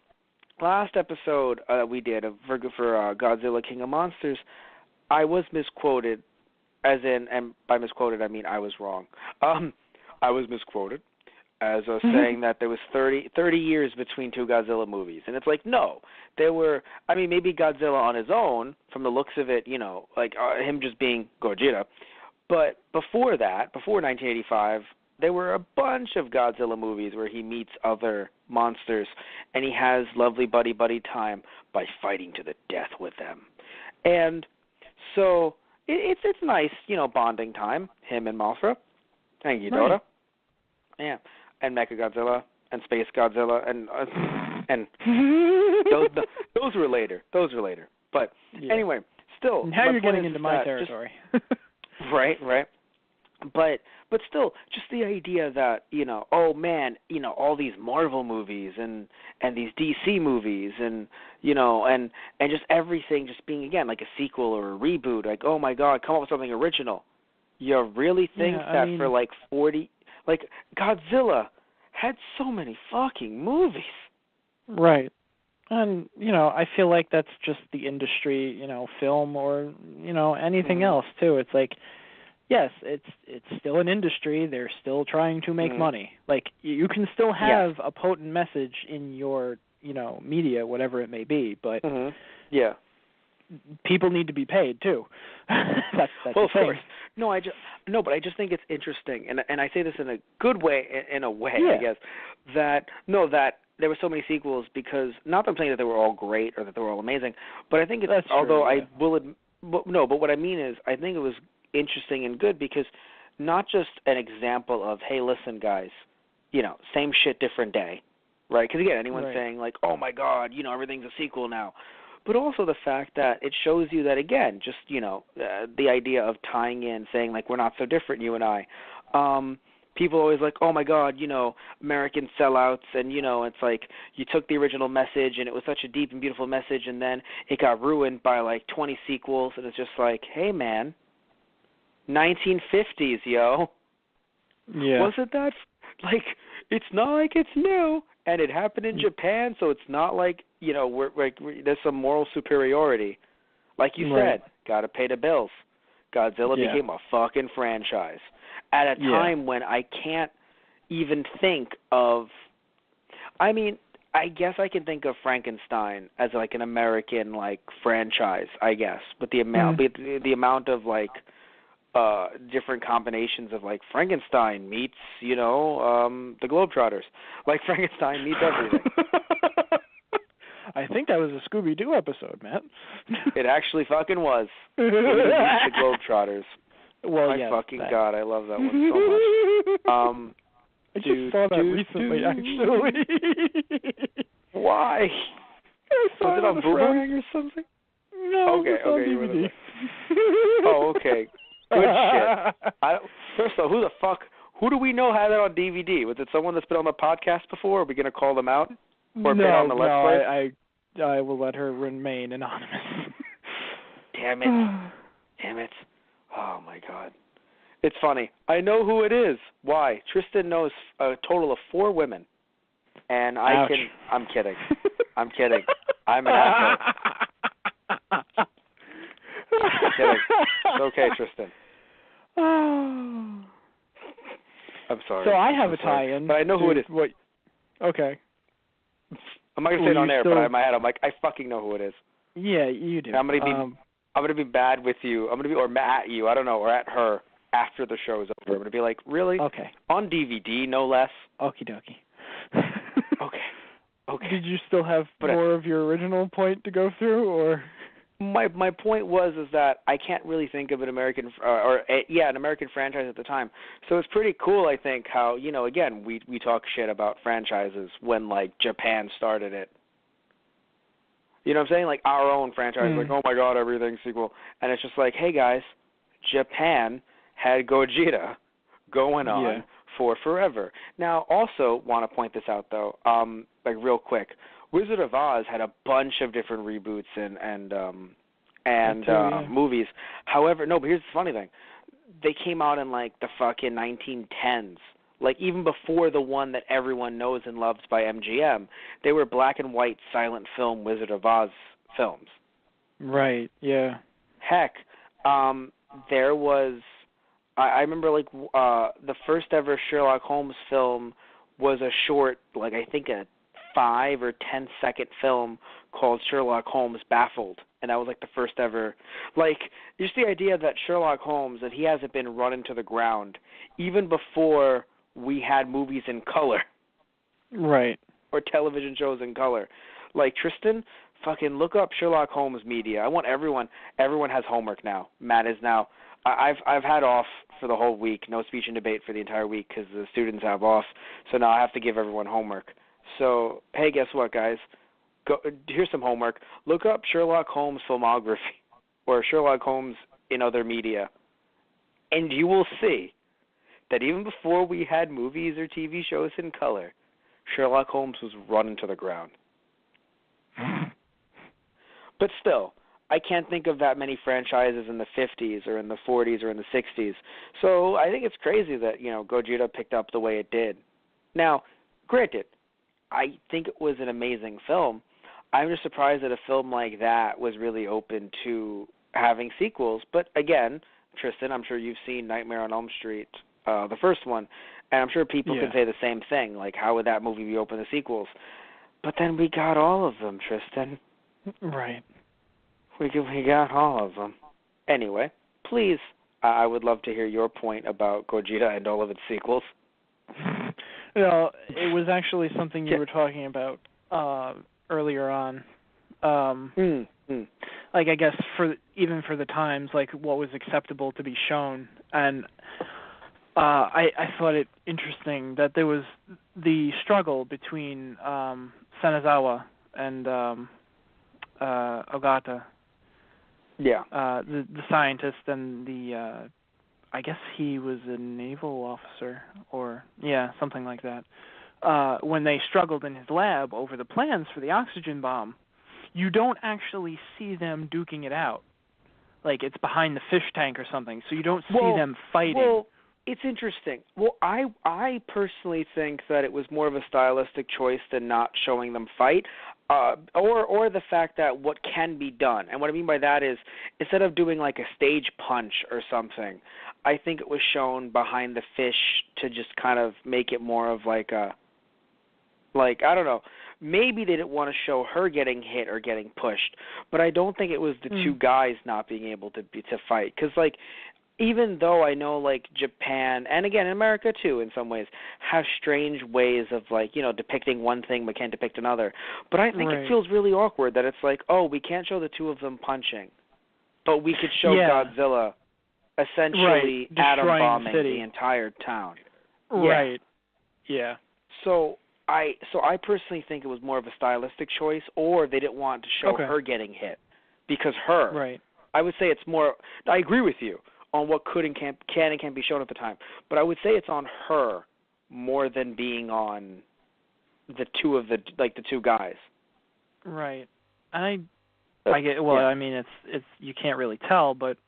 last episode we did for Godzilla King of Monsters, I was misquoted, as in, and by misquoted I mean I was wrong. I was misquoted as saying that there was 30 years between two Godzilla movies. And it's like, no, there were, I mean, maybe Godzilla on his own, from the looks of it, him just being Gojira. But before that, before 1985, there were a bunch of Godzilla movies where he meets other monsters and he has lovely buddy time by fighting to the death with them. And so it's nice, bonding time, him and Mothra and Ghidorah. Right. Yeah, and Mechagodzilla and Space Godzilla and those were later. But anyway, still. Now you're getting into my territory. Right. But still, just the idea that, oh man, all these Marvel movies and these DC movies and and just everything just being, again, like a sequel or a reboot, like, oh my God, come up with something original. You really think for 40, Godzilla had so many fucking movies. Right. And, I feel like that's just the industry, film or, anything else too. It's like, yes, it's still an industry. They're still trying to make money. Like, you can still have a potent message in your, media, whatever it may be, but people need to be paid too. That's well, of the thing. course. But I just think it's interesting, and I say this in a good way, I guess, that there were so many sequels because, not that I'm saying that they were all great or that they were all amazing, but I think it's, That's although true, I will, but what I mean is I think it was interesting and good because not just an example of, hey, listen, guys, same shit, different day, right? Because, again, anyone saying, like, oh, my God, everything's a sequel now. But also the fact that it shows you that, again, just, the idea of tying in, saying, like, we're not so different, you and I. people always like, oh my God, American sellouts, and it's like you took the original message and it was such a deep and beautiful message, and then it got ruined by like 20 sequels, and it's just like, hey man, 1950s, yo. Yeah. Was it that? Like, it's not like it's new, and it happened in Japan, so it's not like there's some moral superiority. Like you said, gotta pay the bills. Godzilla became a fucking franchise at a time when I can't even think of. I mean, I guess I can think of Frankenstein as like an American like franchise, I guess, but the amount, the amount of like different combinations of like Frankenstein meets, the Globetrotters, like Frankenstein meets everything. I think that was a Scooby-Doo episode, Matt. It actually fucking was. It was the Globetrotters. Well, my fucking God, I love that one so much. I just saw that recently, actually. Why? Was it on Boomerang or something? No, okay, it's on DVD. Oh, okay. Good shit. First of all, who do we know had it on DVD? Was it someone that's been on the podcast before? Are we going to call them out? Or been on the Let's Play? I will let her remain anonymous. Damn it. Oh, my God. It's funny. I know who it is. Why? Tristan knows a total of 4 women. And Ouch. I'm kidding. I'm kidding. I'm an asshole. I'm kidding. It's okay, Tristan. I'm sorry. So I have a tie-in. But I know who it is. Okay. I'm not gonna say it on air, but in my head I'm like, I fucking know who it is. Yeah, you do. I'm gonna be bad with you. Or mad at you. I don't know, or at her after the show is over. I'm gonna be like, really? Okay. On DVD, no less. Okie dokie. Okay. Did you still have more of your original point to go through, or? My point was that I can't really think of an American an American franchise at the time. So it's pretty cool, I think, how again we talk shit about franchises when like Japan started it. You know what I'm saying? Like our own franchise, like oh my God, everything's sequel, and it's just like, hey guys, Japan had Gojira going on for forever. Now, also want to point this out though, like real quick. Wizard of Oz had a bunch of different reboots and movies. However, but here's the funny thing. They came out in like the fucking 1910s. Like even before the one that everyone knows and loves by MGM, they were black and white silent film Wizard of Oz films. Right, yeah. Heck, there was I remember like the first ever Sherlock Holmes film was a short, like I think a 5 or 10 second film called Sherlock Holmes Baffled, and that was like the first ever, like just the idea that Sherlock Holmes, that he hasn't been run into the ground even before we had movies in color, right, or television shows in color. Like Tristan, fucking look up Sherlock Holmes media. I want everyone has homework now. Matt is now. I've had off for the whole week, no speech and debate for the entire week because the students have off, so now I have to give everyone homework. So, hey, guess what, guys? Here's some homework. Look up Sherlock Holmes filmography or Sherlock Holmes in other media, and you will see that even before we had movies or TV shows in color, Sherlock Holmes was run into the ground. But still, I can't think of that many franchises in the 50s or in the 40s or in the 60s. So I think it's crazy that, Gojira picked up the way it did. Now, granted, I think it was an amazing film. I'm just surprised that a film like that was really open to having sequels. But again, Tristan, I'm sure you've seen Nightmare on Elm Street, the first one, and I'm sure people can say the same thing. Like, how would that movie be open to sequels? But then we got all of them, Tristan. Right. We got all of them. Anyway, please, I would love to hear your point about Gojira and all of its sequels. It was actually something you were talking about earlier on. Like, I guess even for the times, like what was acceptable to be shown, and I thought it interesting that there was the struggle between Senezawa and Ogata. Yeah. The scientist and the I guess he was a naval officer, or something like that. When they struggled in his lab over the plans for the oxygen bomb, you don't actually see them duking it out. Like, it's behind the fish tank or something, so you don't see them fighting. Well, it's interesting. Well, I personally think that it was more of a stylistic choice than not showing them fight, or the fact that what can be done. And what I mean by that is, instead of doing like a stage punch or something, I think it was shown behind the fish to just kind of make it more of like a, I don't know, maybe they didn't want to show her getting hit or getting pushed, but I don't think it was the two guys not being able to fight. Because, like, even though I know, like, Japan, and again, America too, in some ways, have strange ways of, like, you know, depicting one thing but can't depict another. But I think it feels really awkward that it's like, oh, we can't show the two of them punching, but we could show Godzilla essentially atom bombing the entire town. Right. Yeah. So I personally think it was more of a stylistic choice, or they didn't want to show her getting hit, because her. Right. I would say it's more. I agree with you on what can and can't be shown at the time, but I would say it's on her more than being on the two guys. Right. I get. Well, I mean, it's you can't really tell, but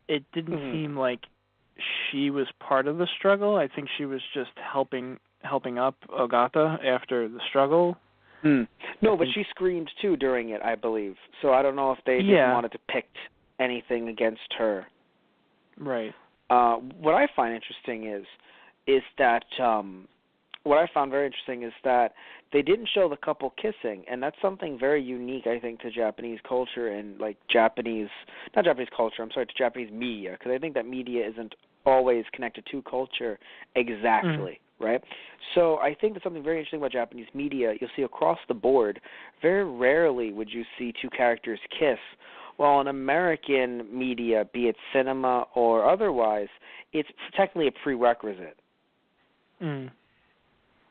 it didn't seem like she was part of the struggle. I think she was just helping up Ogata after the struggle. No, but she screamed too during it, I believe. So I don't know if they didn't want to depict anything against her. Right. What I find interesting is that what I found very interesting is that they didn't show the couple kissing, and that's something very unique, I think, to Japanese culture and like to Japanese media, because I think that media isn't always connected to culture exactly. Right? So I think that's something very interesting about Japanese media. You'll see across the board, very rarely would you see two characters kiss. While in American media, be it cinema or otherwise, it's technically a prerequisite.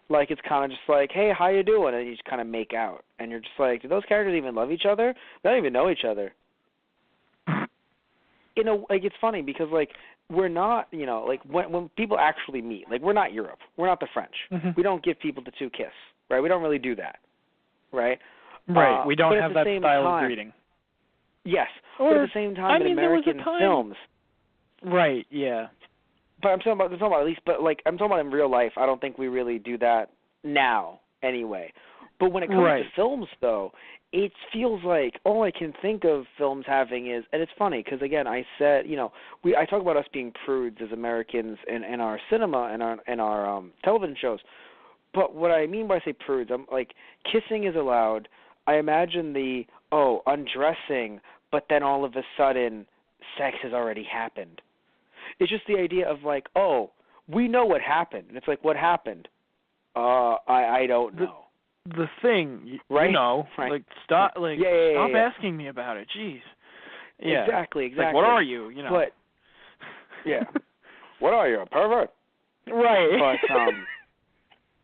Like, it's kind of just like, hey, how you doing? And you just kind of make out. And you're just like, do those characters even love each other? They don't even know each other. Like, it's funny because, like, we're not, you know, like, when people actually meet, like, we're not Europe. We're not the French. We don't give people the two kiss, right? We don't really do that, right? Right. We don't have that style of greeting. Yes. But at the same time, in American films. Right, yeah. But I'm talking about at least, but, like, I'm talking about in real life, I don't think we really do that now, anyway. But when it comes to films, though, it feels like all I can think of films having is, and it's funny because, again, I said, you know, I talk about us being prudes as Americans in our cinema and our television shows. But what I mean by say prudes, I'm like, kissing is allowed. I imagine undressing, but then all of a sudden sex has already happened. It's just the idea of like, oh, we know what happened. And it's like, what happened? I don't know. The thing, you know, like stop asking me about it. Jeez. Yeah. Exactly. Like, what are you? You know. But what are you, a pervert? Right. But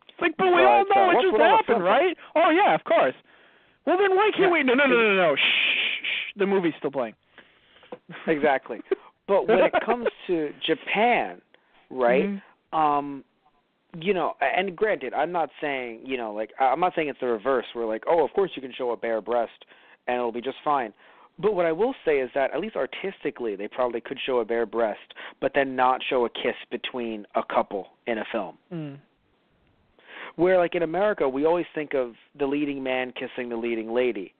it's like, but we all know what just happened, right? Oh yeah, of course. Well then, why can't we? No. Shh. The movie's still playing. Exactly. But when it comes to Japan, right? You know, and granted, I'm not saying, you know, like, I'm not saying it's the reverse. We're like, oh, of course you can show a bare breast and it'll be just fine. But what I will say is that, at least artistically, they probably could show a bare breast, but then not show a kiss between a couple in a film. Where, like, in America, we always think of the leading man kissing the leading lady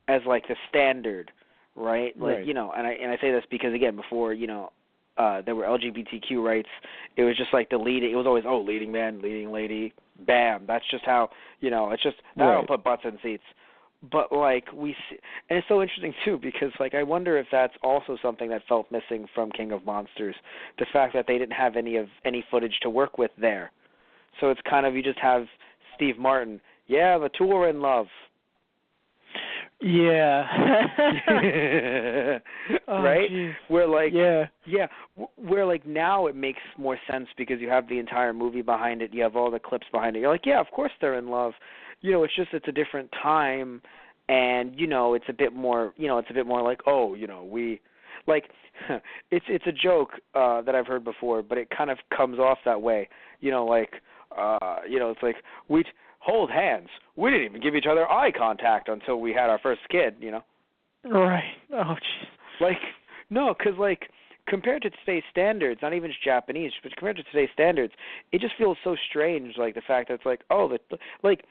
as, like, the standard, right? Like, you know, and I say this because, again, before, you know, there were LGBTQ rights, it was just like it was always, leading man, leading lady, bam. That's just how, you know, it's just, I don't put butts in seats. But, like, we see, and it's so interesting, too, because, like, I wonder if that's also something that felt missing from King of Monsters, the fact that they didn't have any footage to work with there. So it's kind of, you just have Steve Martin, the two are in love. Yeah. Right? Geez. Where like where like now it makes more sense because you have the entire movie behind it, you have all the clips behind it. You're like, of course they're in love. You know, it's a different time, and you know, it's a bit more like, oh, you know, we like it's a joke that I've heard before, but it kind of comes off that way. Like it's like we hold hands. We didn't even give each other eye contact until we had our first kid. Right. Oh, jeez. Like no, because like compared to today's standards, not even just Japanese, but compared to today's standards, it just feels so strange. Like the fact that it's like like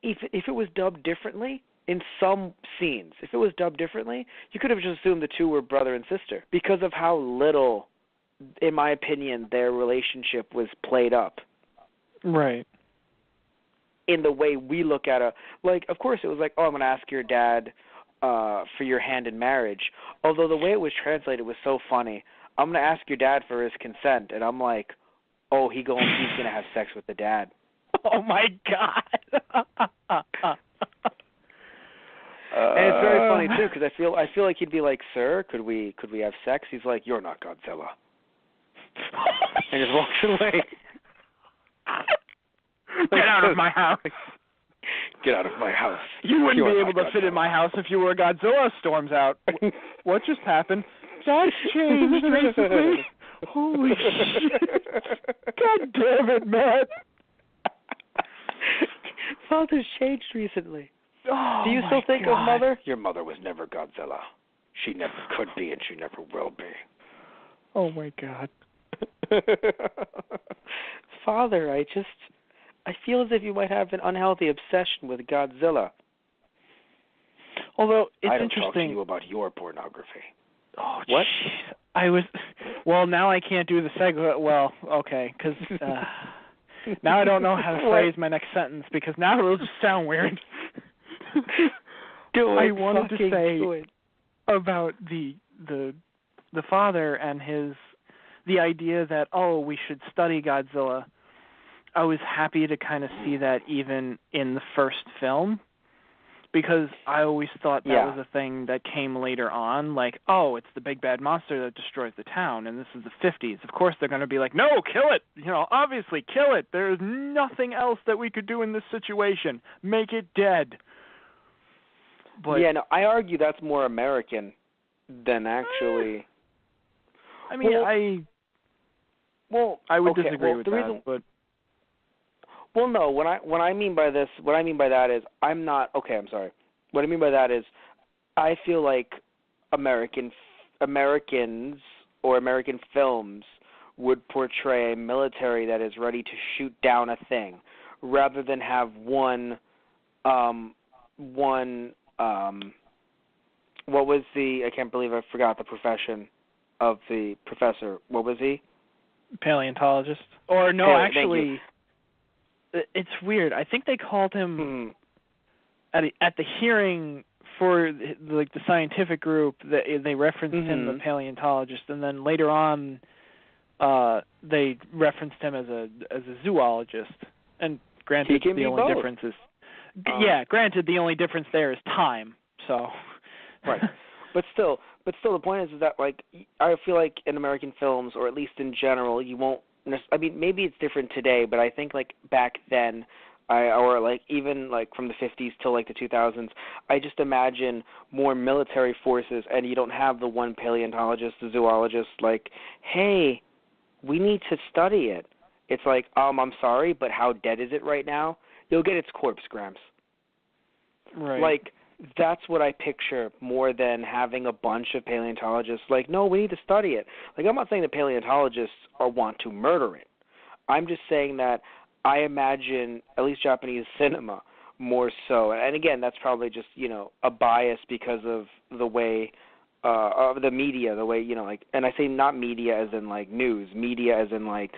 if it was dubbed differently. In some scenes, if it was dubbed differently, you could have just assumed the two were brother and sister because of how little, in my opinion, their relationship was played up. Right. In the way we look at it. Like, of course it was like, oh, I'm going to ask your dad for your hand in marriage. Although the way it was translated was so funny. I'm going to ask your dad for his consent. And I'm like, oh, he's going to have sex with the dad. Oh, my God. And it's very funny too because I feel like he'd be like, "Sir, could we have sex?" He's like, "You're not Godzilla," and just walks away. Get out of my house! Get out of my house! You wouldn't be able to fit in my house if you were a Godzilla. Storms out. What just happened? That's changed recently. Holy shit! God damn it, man! Father's changed recently. Oh, do you still think God. of Mother? Your mother was never Godzilla. She never could be, and she never will be. Oh, my God. Father, I feel as if you might have an unhealthy obsession with Godzilla. Although, it's I don't interesting. talk to you about your pornography. Oh, what? Geez. Well, now I can't do the segue. Well, okay, because now I don't know how to phrase my next sentence because now it'll just sound weird. I wanted to say about the father and the idea that we should study Godzilla. I was happy to kind of see that even in the first film because I always thought that was a thing that came later on, like, it's the big bad monster that destroys the town, and this is the 50s. Of course they're going to be like, no, kill it. Obviously kill it. There's nothing else that we could do in this situation. Make it dead. But, I argue that's more American than actually. I mean, I would disagree with that. Reason, but well, no. What I mean by that is I'm not. Okay, I'm sorry. What I mean by that is I feel like Americans or American films would portray a military that is ready to shoot down a thing, rather than have one. What was I can't believe I forgot the profession of the professor. What was he? Paleontologist. Or no, actually, it's weird. I think they called him at the hearing for the scientific group. They referenced him the paleontologist, and then later on, they referenced him as a zoologist. And granted, the only difference is. Granted, the only difference there is time. So, right, but still, the point is that like I feel like in American films, or at least in general, you won't. I mean, maybe it's different today, but I think like back then, or like even like from the 50s till like the 2000s, I just imagine more military forces, and you don't have the one paleontologist, the zoologist, like, hey, we need to study it. It's like, I'm sorry, but how dead is it right now? You'll get its corpse, Gramps. Right. Like, that's what I picture more than having a bunch of paleontologists. Like, no, we need to study it. Like, I'm not saying that paleontologists want to murder it. I'm just saying that I imagine, at least Japanese cinema, more so. And again, that's probably just, a bias because of the way, of the media, the way, like, and I say not media as in, like, news, media as in, like,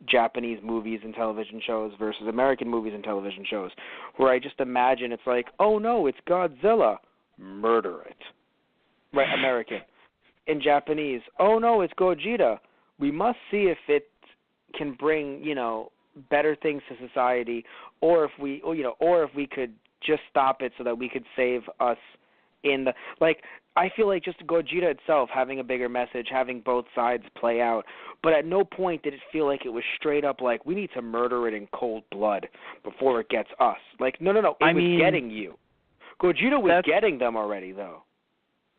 Japanese movies and television shows versus American movies and television shows, where I just imagine it's like, oh no, it's Godzilla, murder it. Right, American. In Japanese, oh no, it's Gojira. We must see if it can bring, better things to society, or if we could just stop it so that we could save us in the, like, I feel like just Gojira itself having a bigger message, having both sides play out, but at no point did it feel like it was straight up like, we need to murder it in cold blood before it gets us. Like, no, it was getting you. Gojira was getting them already, though.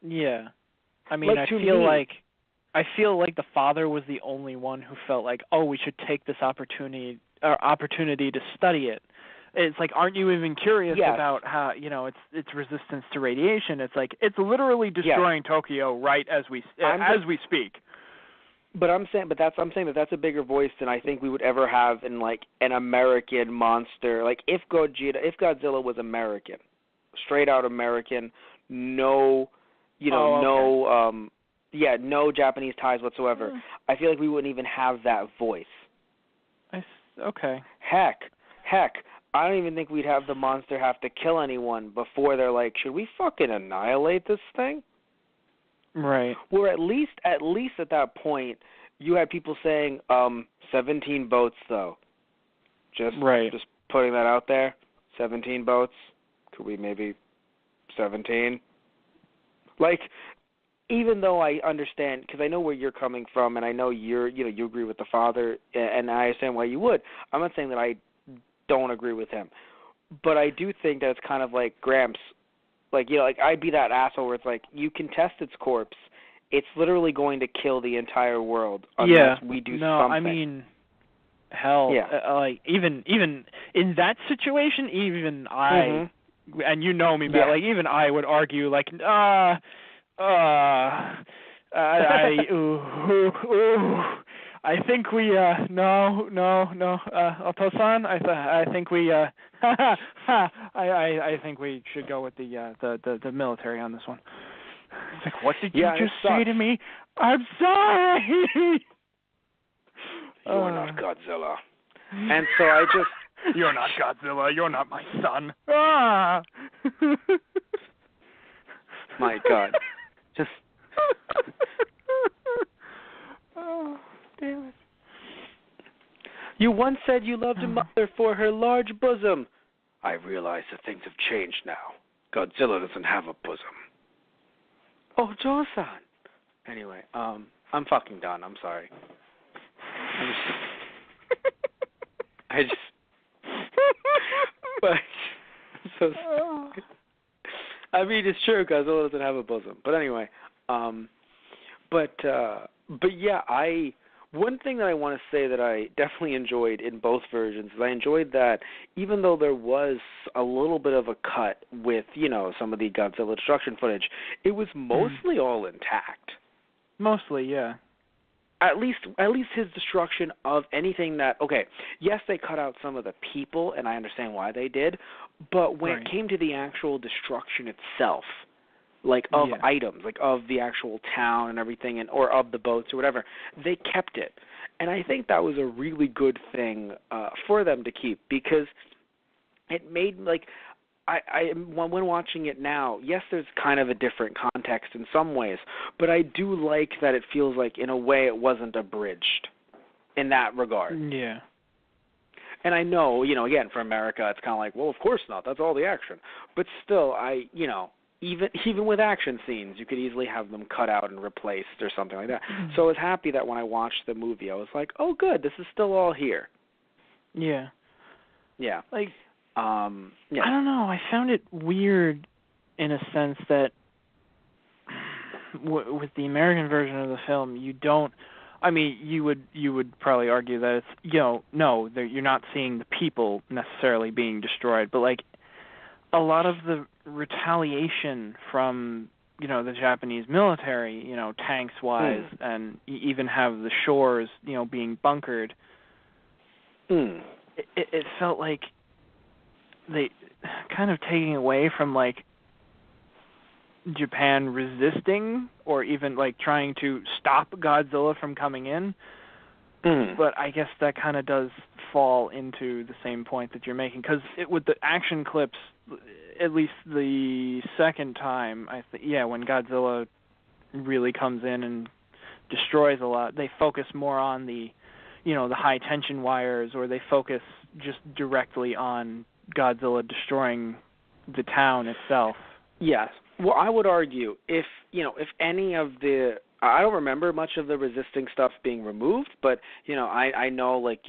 Yeah. I mean, Like, I feel like the father was the only one who felt like, oh, we should take this opportunity to study it. It's like, aren't you even curious about how, its resistance to radiation? It's like it's literally destroying Tokyo right as we speak. But I'm saying that's a bigger voice than I think we would ever have in like an American monster. Like if Godzilla was American, straight out American, no Japanese ties whatsoever. I feel like we wouldn't even have that voice. Okay. Heck, I don't even think we'd have the monster have to kill anyone before they're like, should we fucking annihilate this thing? Right. Where at least at that point, you had people saying, 17 boats though. Just putting that out there. 17 boats. Could we maybe 17? Like, even though I understand, because I know where you're coming from, and I know you agree with the father, and I understand why you would. I'm not saying that I don't agree with him, but I do think that it's kind of like Gramps. Like, I'd be that asshole where it's like, you can test its corpse. It's literally going to kill the entire world unless we do something. I mean, hell, like, even in that situation, even I, and you know me, Matt, like, even I would argue, like, I think we no Otosan, I think we I think we should go with the military on this one. It's like, what did you just say to me? I'm sorry. You're not Godzilla. And so I just You're not Godzilla, you're not my son. Ah. My God. Just oh, damn it. You once said you loved a mother for her large bosom. I realize that things have changed now. Godzilla doesn't have a bosom. Oh, Joe-san. Anyway, I'm fucking done. I'm sorry. But so I mean, it's true. Godzilla doesn't have a bosom. But anyway, but yeah, one thing that I want to say that I definitely enjoyed in both versions is I enjoyed that even though there was a little bit of a cut with, some of the Godzilla destruction footage, it was mostly all intact. Mostly, yeah. At least his destruction of anything that, okay, yes, they cut out some of the people, and I understand why they did, but when it came to the actual destruction itself, like of items, like of the actual town and everything, or of the boats or whatever, they kept it. And I think that was a really good thing for them to keep, because it made, like, when watching it now, yes, there's kind of a different context in some ways, but I do like that it feels like, in a way, it wasn't abridged in that regard. Yeah. And I know, again, for America, it's kind of like, well, of course not. That's all the action. But still, even with action scenes, you could easily have them cut out and replaced or something like that. So I was happy that when I watched the movie, I was like, oh, good, this is still all here. Yeah. Yeah. Like, I don't know. I found it weird in a sense that with the American version of the film, you don't. I mean, you would probably argue that it's no, you're not seeing the people necessarily being destroyed, but like a lot of the retaliation from the Japanese military, tanks wise, and even have the shores being bunkered. It felt like they kind of taking away from like Japan resisting or even like trying to stop Godzilla from coming in. But I guess that kind of does fall into the same point that you're making, because with the action clips, at least the second time, when Godzilla really comes in and destroys a lot, they focus more on the high tension wires, or they focus just directly on Godzilla destroying the town itself. Yes. Well, I would argue if any of the, I don't remember much of the resisting stuff being removed, but I know, like,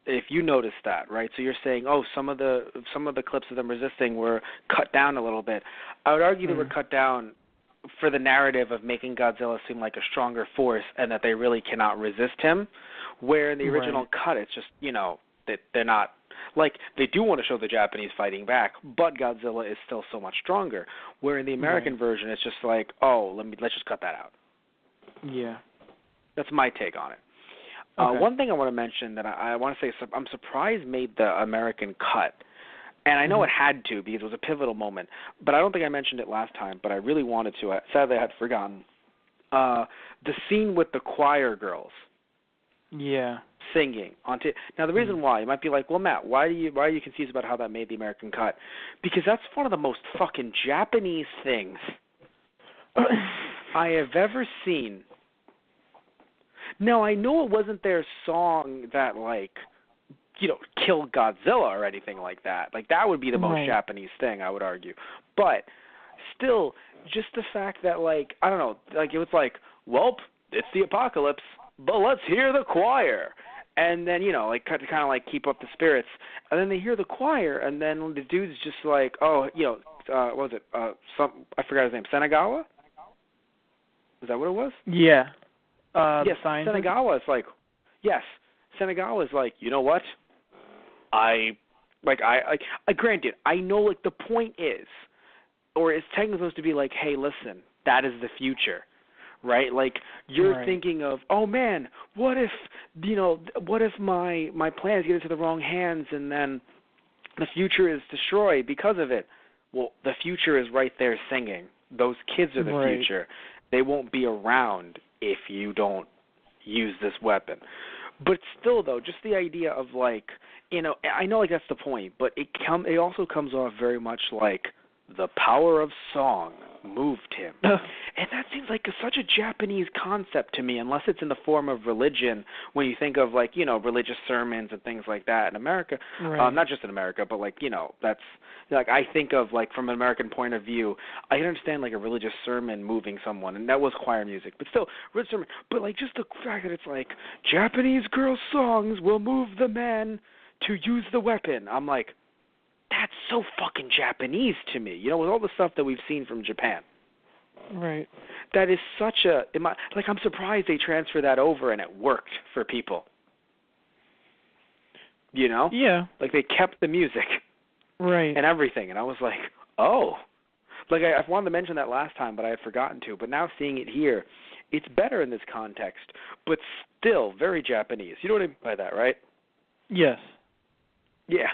if you noticed that, right? So you're saying, oh, some of the clips of them resisting were cut down a little bit. I would argue they were cut down for the narrative of making Godzilla seem like a stronger force and that they really cannot resist him, where in the original cut it's just, that they're not, like, they do want to show the Japanese fighting back, but Godzilla is still so much stronger, where in the American version it's just like, oh, let's just cut that out. Yeah. That's my take on it. Okay. One thing I want to mention that I want to say, I'm surprised made the American cut. And I know it had to because it was a pivotal moment, but I don't think I mentioned it last time, but I really wanted to. Sadly, I had forgotten. The scene with the choir girls. Yeah. Singing. Now, the reason why, you might be like, well, Matt, why are you confused about how that made the American cut? Because that's one of the most fucking Japanese things I have ever seen. Now, I know it wasn't their song that, like, kill Godzilla or anything like that. Like, that would be the most Japanese thing, I would argue. But still, just the fact that, like, I don't know, like, it was like, well, it's the apocalypse, but let's hear the choir. And then, like, to kind of, like, keep up the spirits. And then they hear the choir, and then the dude's just like, oh, what was it? I forgot his name. Senagawa? Is that what it was? Yeah. Yes, Senagawa is like, yes. Senagawa is like, you know what? Granted, I know, like, the point is, or it's technically supposed to be like, hey, listen, that is the future, right? Like, you're thinking of, oh man, what if my plans get into the wrong hands and then the future is destroyed because of it? Well, the future is right there singing. Those kids are the future. They won't be around if you don't use this weapon. But still, though, just the idea of, like, I know, like, that's the point, but it also comes off very much like the power of song moved him. And that seems like such a Japanese concept to me, unless it's in the form of religion, when you think of, like, religious sermons and things like that in America. Not just in America, but, like, that's, like, I think of, like, from an American point of view, I can understand, like, a religious sermon moving someone, and that was choir music, but still, religious sermon. But, like, just the fact that it's like, Japanese girl songs will move the man to use the weapon. I'm like, that's so fucking Japanese to me, with all the stuff that we've seen from Japan. Right. That is such I'm surprised they transferred that over and it worked for people. Yeah. Like, they kept the music. Right. And everything. And I was like, oh. Like, I wanted to mention that last time, but I had forgotten to. But now seeing it here, it's better in this context, but still very Japanese. You know what I mean by that, right? Yes. Yeah.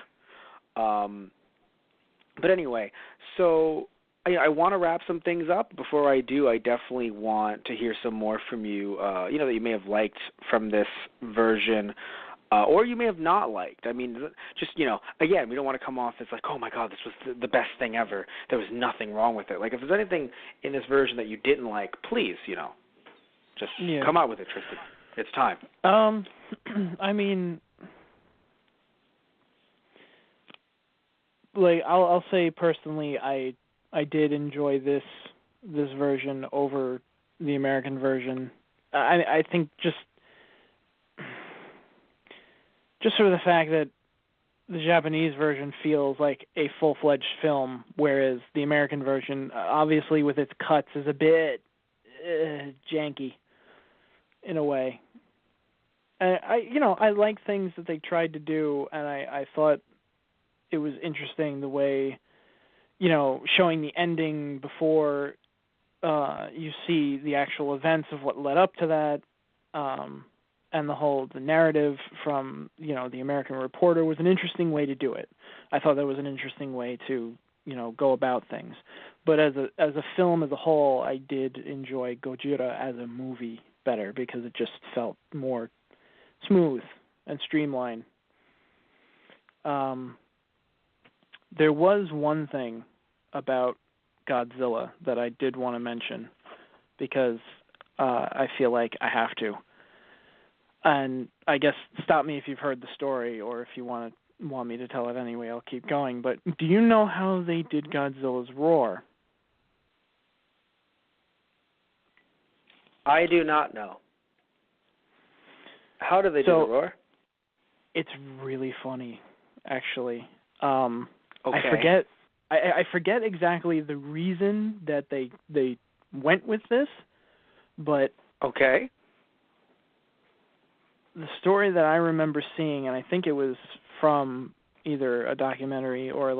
But anyway, so I want to wrap some things up. Before I do, I definitely want to hear some more from you, that you may have liked from this version, or you may have not liked. I mean, just, again, we don't want to come off as like, oh, my God, this was the best thing ever. There was nothing wrong with it. Like, if there's anything in this version that you didn't like, please, just come out with it, Tristan. It's time. I mean, like, I'll say personally, I did enjoy this version over the American version. I think just for the fact that the Japanese version feels like a full-fledged film, whereas the American version, obviously with its cuts, is a bit janky in a way. And I like things that they tried to do, and I thought it was interesting the way, showing the ending before you see the actual events of what led up to that, and the narrative from, the American reporter was an interesting way to do it. I thought that was an interesting way to, go about things. But as a film as a whole, I did enjoy Gojira as a movie better because it just felt more smooth and streamlined. There was one thing about Godzilla that I did want to mention because I feel like I have to. And I guess stop me if you've heard the story, or if you want me to tell it anyway, I'll keep going. But do you know how they did Godzilla's roar? I do not know. How do they do the roar? It's really funny, actually. Okay. I forget exactly the reason that they went with this, but okay. the story that I remember seeing, and I think it was from either a documentary or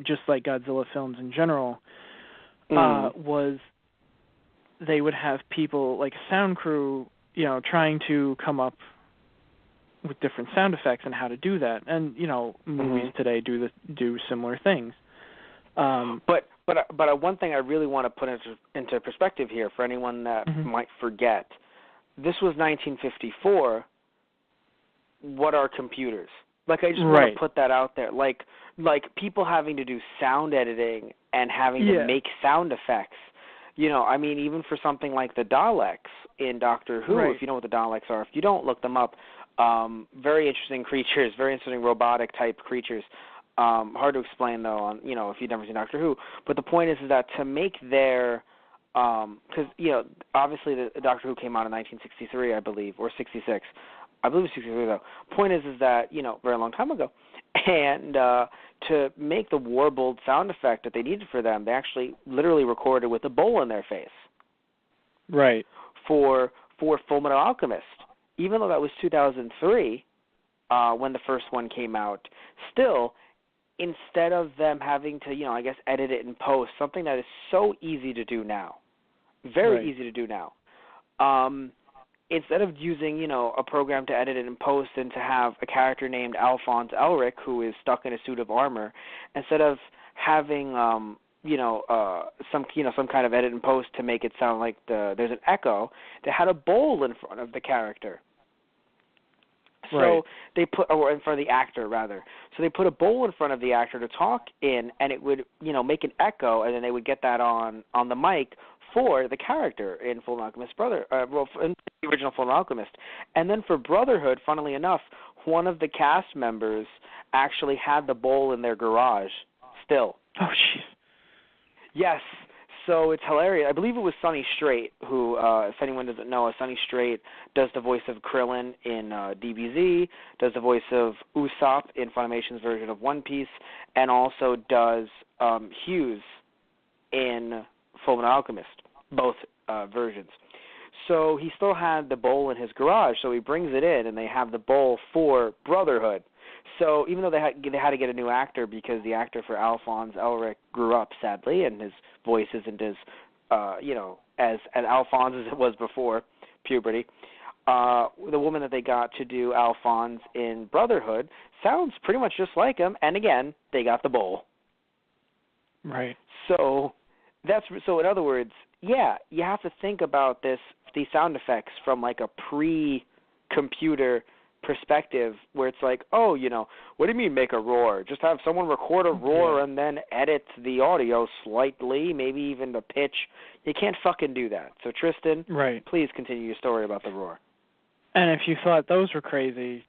just like Godzilla films in general, was they would have people like sound crew, trying to come up with different sound effects and how to do that. And, movies today do similar things. But one thing I really want to put into perspective here for anyone that might forget, this was 1954. What are computers? Like, I just want to put that out there. Like people having to do sound editing and having to make sound effects. I mean, even for something like the Daleks in Doctor Who, if you know what the Daleks are, if you don't, look them up. Very interesting creatures, very interesting robotic type creatures. Hard to explain though, if you've never seen Doctor Who. But the point is that to make their, because obviously the Doctor Who came out in 1963, I believe, or 66. I believe it's 63 though. Point is that very long time ago, and to make the warbled sound effect that they needed for them, they actually literally recorded with a bowl in their face. Right. For Fullmetal Alchemist, even though that was 2003 when the first one came out, still, instead of them having to edit it in post, something that is so easy to do now, very easy to do now. Instead of using, a program to edit it in post and to have a character named Alphonse Elric who is stuck in a suit of armor, instead of having, some kind of edit in post to make it sound like there's an echo, they had a bowl in front of the character. So they or in front of the actor, rather. So they put a bowl in front of the actor to talk in, and it would, make an echo, and then they would get that on the mic for the character in Fullmetal Alchemist in the original Fullmetal Alchemist. And then for Brotherhood, funnily enough, one of the cast members actually had the bowl in their garage still. Oh, jeez. Yes. So it's hilarious. I believe it was Sonny Strait who, if anyone doesn't know, Sonny Strait does the voice of Krillin in DBZ, does the voice of Usopp in Funimation's version of One Piece, and also does Hughes in Fullmetal Alchemist, both versions. So he still had the bowl in his garage, so he brings it in, and they have the bowl for Brotherhood. So even though they had to get a new actor because the actor for Alphonse Elric grew up, sadly, and his voice isn't as, as Alphonse as it was before puberty, the woman that they got to do Alphonse in Brotherhood sounds pretty much just like him, and again, they got the bowl. Right. So in other words, you have to think about these sound effects from like a pre-computer perspective where it's like, what do you mean make a roar? Just have someone record a roar and then edit the audio slightly, maybe even the pitch. You can't fucking do that. So Tristan, please continue your story about the roar. And if you thought those were crazy,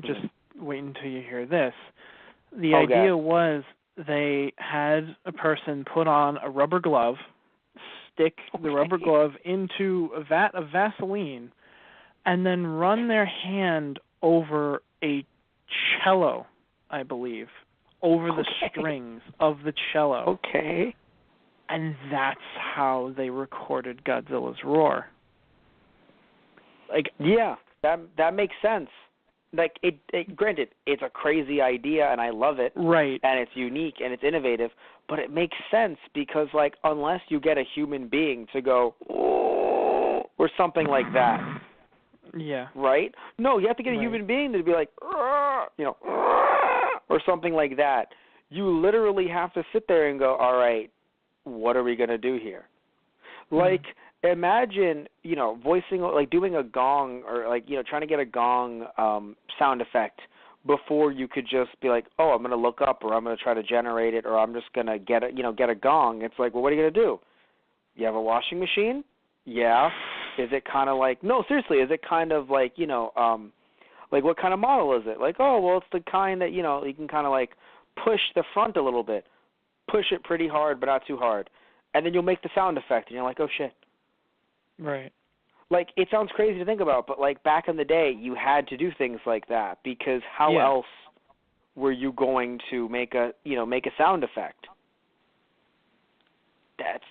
just wait until you hear this. The idea was they had a person put on a rubber glove, stick the rubber glove into a vat of Vaseline, and then run their hand over a cello, I believe, over the strings of the cello. Okay. And that's how they recorded Godzilla's roar. That makes sense. Granted, it's a crazy idea, and I love it. Right. And it's unique, and it's innovative, but it makes sense because, unless you get a human being to go, or something like that. Yeah. Right? No, you have to get a human being to be like, or something like that. You literally have to sit there and go, all right, what are we going to do here? Imagine, voicing, doing a gong or, trying to get a gong sound effect before you could just be like, oh, I'm going to look up or I'm going to try to generate it or I'm just going to get a gong. It's like, well, what are you going to do? You have a washing machine? Yeah. Is it kind of no, seriously, is it kind of what kind of model is it? It's the kind that, you can kind of push the front a little bit. Push it pretty hard, but not too hard. And then you'll make the sound effect, and you're like, oh, shit. Right. It sounds crazy to think about, but, back in the day, you had to do things like that because how else were you going to make a sound effect?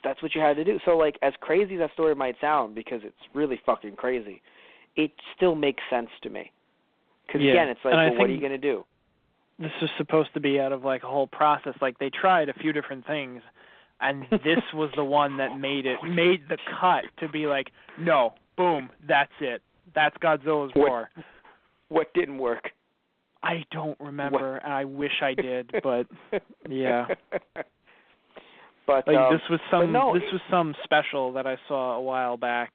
that's what you had to do. So, like, as crazy as that story might sound, because it's really fucking crazy, it still makes sense to me. Because, again, it's like, well, what are you going to do? This was supposed to be out of, like, a whole process. Like, they tried a few different things, and this was the one that made the cut to be like, no, boom, that's it. That's Godzilla's roar. What didn't work? I don't remember, and I wish I did, but yeah. But like this was some special that I saw a while back,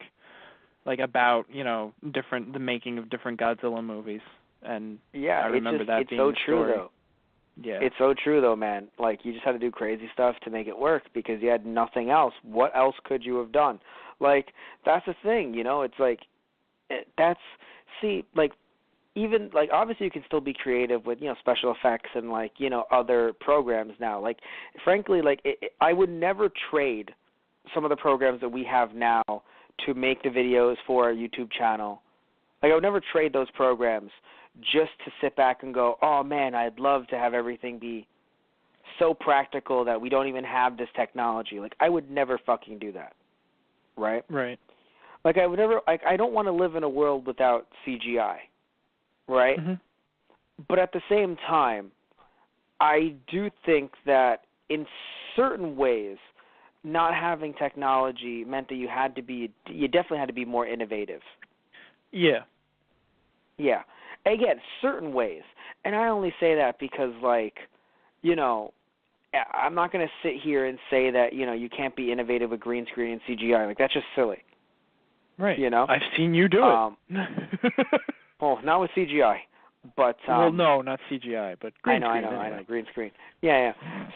like about the making of different Godzilla movies, and yeah, I remember that being so the true story. though. Yeah, it's so true though, man. Like you just had to do crazy stuff to make it work because you had nothing else. What else could you have done? Like that's the thing, It's like even like obviously you can still be creative with special effects and like other programs now. Like frankly, like I would never trade some of the programs that we have now to make the videos for our YouTube channel. Like I would never trade those programs just to sit back and go, oh man, I'd love to have everything be so practical that we don't even have this technology. Like I would never fucking do that. Right? Right. Like I would never. Like I don't want to live in a world without CGI. Right? Mm-hmm. But at the same time, I do think that in certain ways, not having technology meant that you definitely had to be more innovative. Yeah. Yeah. Again, certain ways. And I only say that because, like, I'm not going to sit here and say that, you can't be innovative with green screen and CGI. Like, that's just silly. Right. I've seen you do it. Well, not with CGI, but well, no, not CGI, but green screen. I know, green screen. Yeah.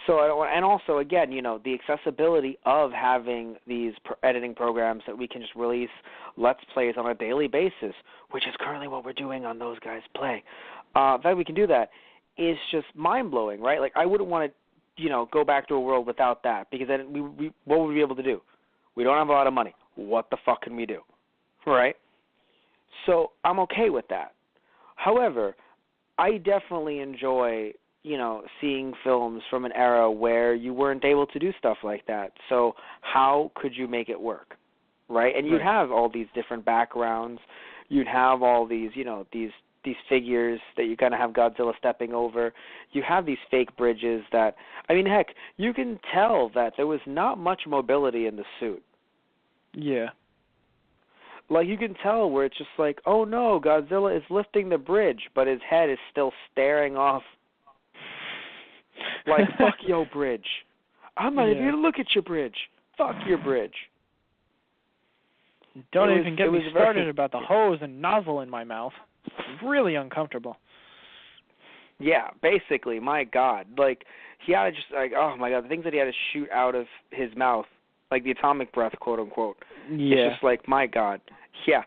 So, and also, again, the accessibility of having these editing programs that we can just release Let's Plays on a daily basis, which is currently what we're doing on Those Guys Play. The fact we can do that is just mind blowing, right? Like, I wouldn't want to, go back to a world without that because then we what would we be able to do? We don't have a lot of money. What the fuck can we do, right? So I'm okay with that. However, I definitely enjoy, seeing films from an era where you weren't able to do stuff like that. So how could you make it work, right? And you'd have all these different backgrounds. You'd have all these, these figures that you kind of have Godzilla stepping over. You have these fake bridges that, heck, you can tell that there was not much mobility in the suit. Yeah. Like, you can tell where it's just like, oh, no, Godzilla is lifting the bridge, but his head is still staring off. Like, fuck your bridge. I'm not even going to look at your bridge. Fuck your bridge. Don't even get me started about the hose and nozzle in my mouth. It's really uncomfortable. Yeah, basically, my God. Like, he had to just, like, oh, my God, the things that he had to shoot out of his mouth, like the atomic breath, quote unquote. Yeah. It's just like, my God. Yeah.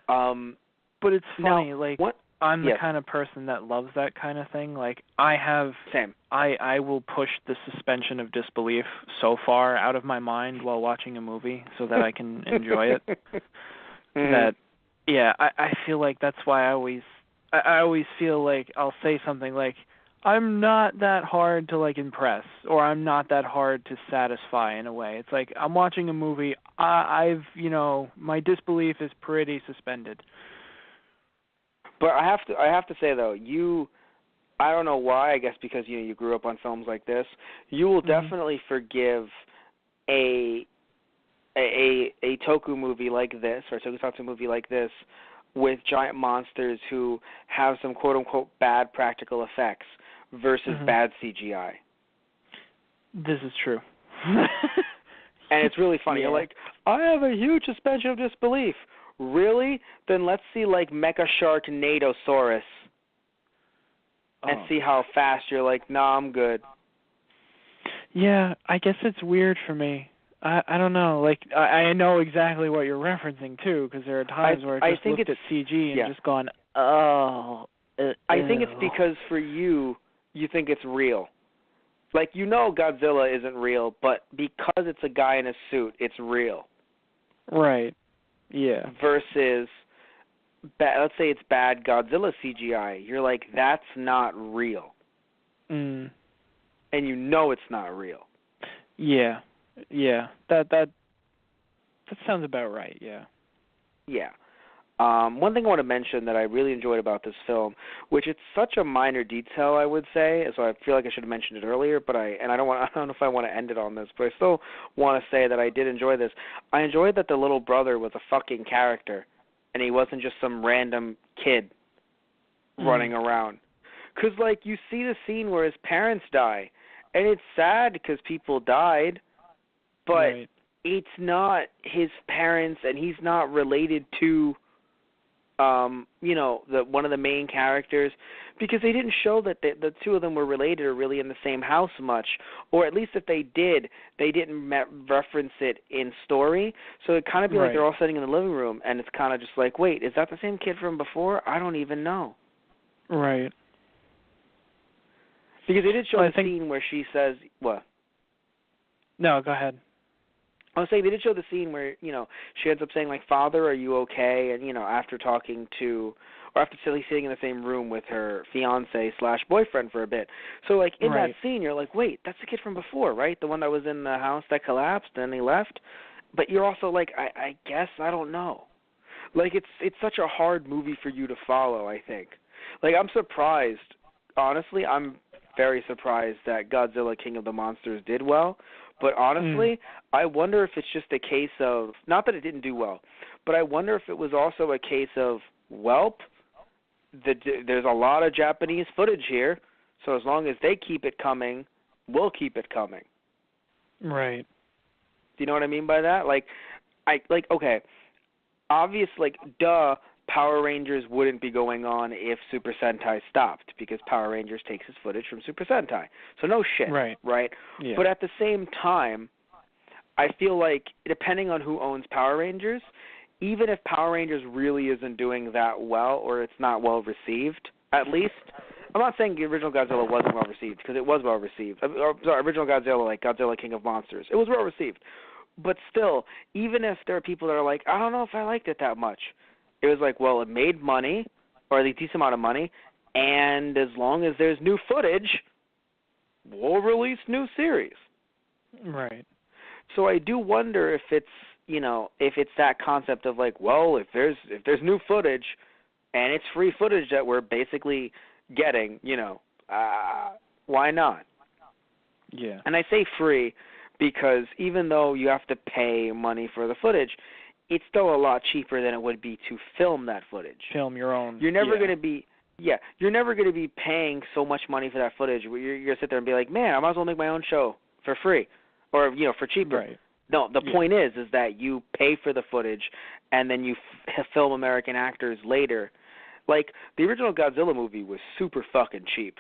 But it's funny, now, like, I'm the kind of person that loves that kind of thing. Like, Same. I will push the suspension of disbelief so far out of my mind while watching a movie so that I can enjoy it. That, yeah, I feel like that's why I always feel like I'll say something like, I'm not that hard to, like, impress, or I'm not that hard to satisfy in a way. It's like I'm watching a movie. My disbelief is pretty suspended. But I have to say though, I don't know why. I guess because you grew up on films like this. You will definitely forgive a toku movie like this, or a tokusatsu movie like this, with giant monsters who have some quote unquote bad practical effects versus bad CGI. This is true. And it's really funny. Yeah. You're like, I have a huge suspension of disbelief. Really? Then let's see like Mecha Sharknadosaurus and see how fast you're like, nah, I'm good. Yeah, I guess it's weird for me. I don't know. Like, I know exactly what you're referencing, too, because there are times where I just looked at CG and just gone, oh. I think it's because for you think it's real. Like, Godzilla isn't real, but because it's a guy in a suit, it's real. Right. Yeah. Versus, let's say it's bad Godzilla CGI. You're like, that's not real. Mm. And it's not real. Yeah. Yeah, that sounds about right. Yeah. Yeah. One thing I want to mention that I really enjoyed about this film, which it's such a minor detail, I would say, so I feel like I should have mentioned it earlier, but I don't know if I want to end it on this, but I still want to say that I did enjoy this. I enjoyed that the little brother was a fucking character, and he wasn't just some random kid running around. Because, like, you see the scene where his parents die, and it's sad because people died, but it's not his parents, and he's not related to one of the main characters, because they didn't show that the two of them were related or really in the same house much, or at least if they did, they didn't reference it in story. So it kind of be like they're all sitting in the living room, and it's kind of just like, wait, is that the same kid from before? I don't even know. Right. Because they did show the scene where she says, what? No, go ahead. I was saying they did show the scene where, she ends up saying, like, Father, are you okay? And, after talking to, or after sitting in the same room with her fiance/boyfriend for a bit. So, like, in that scene, you're like, wait, that's the kid from before, right? The one that was in the house that collapsed and he left? But you're also like, I guess, I don't know. Like, it's such a hard movie for you to follow, I think. Like, I'm surprised. Honestly, I'm very surprised that Godzilla King of the Monsters did well. But honestly, I wonder if it's just a case of, not that it didn't do well, but I wonder if it was also a case of, there's a lot of Japanese footage here, so as long as they keep it coming, we'll keep it coming. Right. Do you know what I mean by that? Okay, obvious, duh, Power Rangers wouldn't be going on if Super Sentai stopped, because Power Rangers takes its footage from Super Sentai. So no shit, right? Yeah. But at the same time, I feel like, depending on who owns Power Rangers, even if Power Rangers really isn't doing that well, or it's not well received, at least, I'm not saying the original Godzilla wasn't well received, because it was well received. Original Godzilla, like Godzilla King of Monsters, it was well received. But still, even if there are people that are like, I don't know if I liked it that much, it was like, well, it made money, or a decent amount of money, and as long as there's new footage, we'll release new series. Right. So I do wonder if it's, if it's that concept of like, well, if there's new footage, and it's free footage that we're basically getting, why not? Yeah. And I say free because even though you have to pay money for the footage, it's still a lot cheaper than it would be to film that footage. Film your own. You're never going to be, you're never going to be paying so much money for that footage. You're going to sit there and be like, man, I might as well make my own show for free, or for cheaper. Right. No, the point is that you pay for the footage and then you film American actors later. Like the original Godzilla movie was super fucking cheap.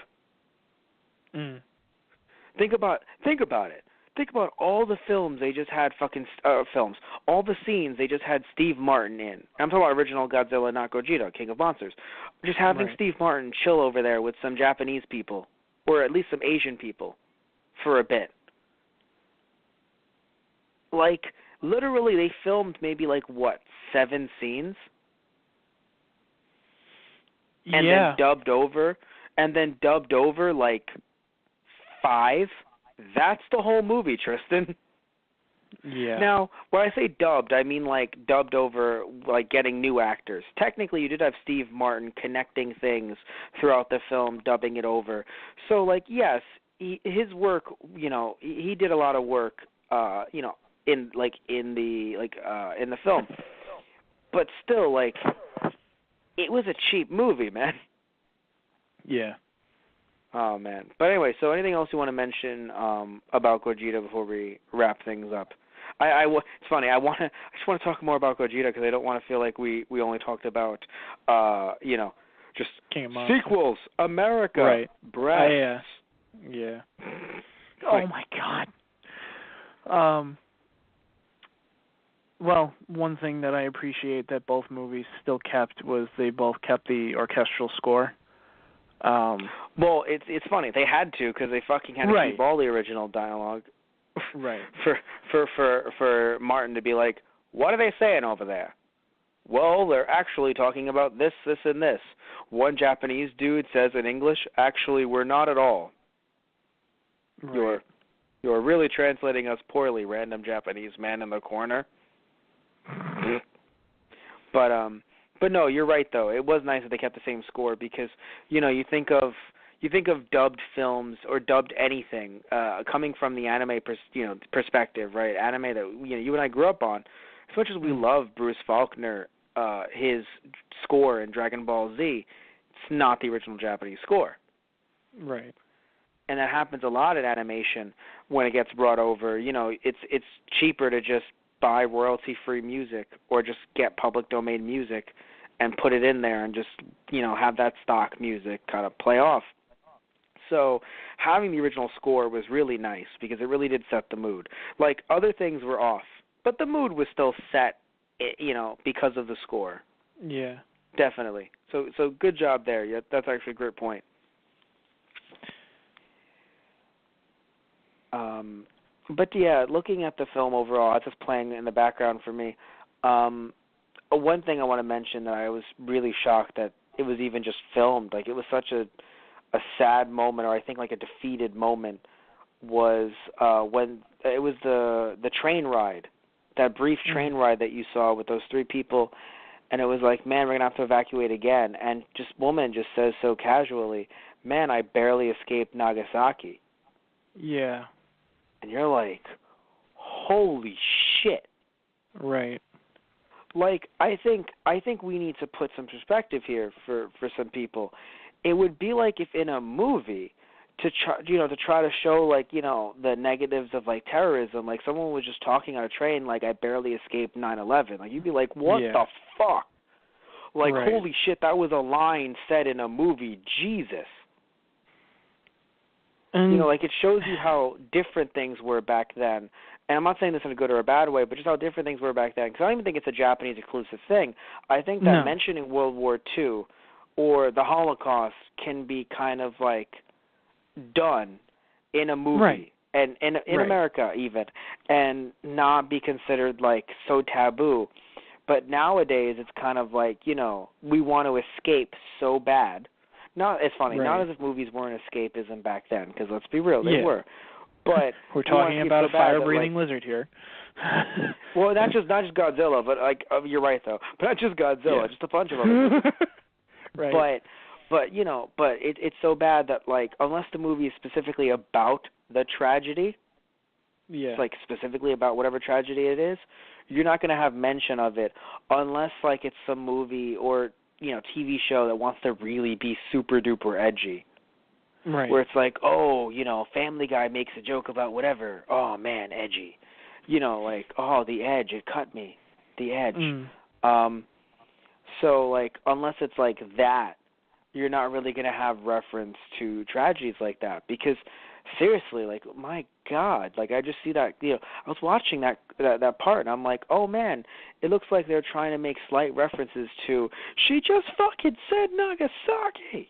Think about it. Think about all the films they just had all the scenes they just had Steve Martin in. I'm talking about original Godzilla, not Gojira, King of Monsters. Just having Steve Martin chill over there with some Japanese people, or at least some Asian people, for a bit. Like, literally, they filmed maybe, 7 scenes? And then dubbed over, 5? That's the whole movie, Tristan. Yeah. Now, when I say dubbed, I mean dubbed over, getting new actors. Technically, you did have Steve Martin connecting things throughout the film, dubbing it over. So, yes, his work, he did a lot of work, in the film. But still, it was a cheap movie, man. Yeah. Oh, man. But anyway, so anything else you want to mention about Gojira before we wrap things up? It's funny. I just want to talk more about Gojira because I don't want to feel like we only talked about, just sequels, America, breasts. Yeah. Oh, my God. Well, one thing that I appreciate that both movies still kept was they both kept the orchestral score. Well, it's funny. They had to because they fucking had to keep all the original dialogue. Right. For Martin to be like, what are they saying over there? Well, they're actually talking about this, this, and this. One Japanese dude says in English, actually, we're not at all. Right. You are really translating us poorly, random Japanese man in the corner. But no, you're right though. It was nice that they kept the same score because, you know, you think of dubbed films or dubbed anything coming from the anime perspective, right? Anime that you and I grew up on. As much as we love Bruce Faulkner, his score in Dragon Ball Z, it's not the original Japanese score. Right. And that happens a lot in animation when it gets brought over. You know, it's cheaper to just buy royalty-free music or just get public domain music and put it in there and just, have that stock music kind of play off. So having the original score was really nice because it really did set the mood. Like, other things were off, but the mood was still set, because of the score. Yeah. Definitely. So good job there. Yeah, that's actually a great point. But yeah, looking at the film overall, it's just playing in the background for me. One thing I want to mention that I was really shocked that it was even just filmed. Like, it was such a sad moment, or I think like a defeated moment, was when it was the train ride, that brief train ride that you saw with those three people, and it was like, man, we're gonna have to evacuate again, and woman just says so casually, man, I barely escaped Nagasaki. Yeah. And you're like, holy shit. Right. Like, I think we need to put some perspective here for some people. It would be like if in a movie to try to show, like, the negatives of, like, terrorism, like someone was just talking on a train like, I barely escaped 9/11. Like, you'd be like, what the fuck? Like, right. Holy shit, that was a line said in a movie. Jesus. And like, it shows you how different things were back then. And I'm not saying this in a good or a bad way, but just how different things were back then. Because I don't even think it's a Japanese exclusive thing. I think that mentioning World War II or the Holocaust can be kind of, like, done in a movie. Right. And in America even, and not be considered, like, so taboo. But nowadays it's kind of like, we want to escape so bad. It's funny, not as if movies weren't escapism back then, because let's be real, they were. But we're talking about a fire-breathing lizard here. Well, not just Godzilla, but you're right though. But not just Godzilla, just a bunch of other movies. Right. But it's so bad that, like, unless the movie is specifically about the tragedy, it's like specifically about whatever tragedy it is, you're not going to have mention of it unless, like, it's some movie or TV show that wants to really be super duper edgy. Right. Where it's like, oh, Family Guy makes a joke about whatever. Oh, man, edgy. Like, oh, the edge, it cut me. The edge. So, like, unless it's like that, you're not really going to have reference to tragedies like that. Because, seriously, like, my God, like, I just see that, I was watching that part, and I'm like, oh, man, it looks like they're trying to make slight references to, she just fucking said Nagasaki.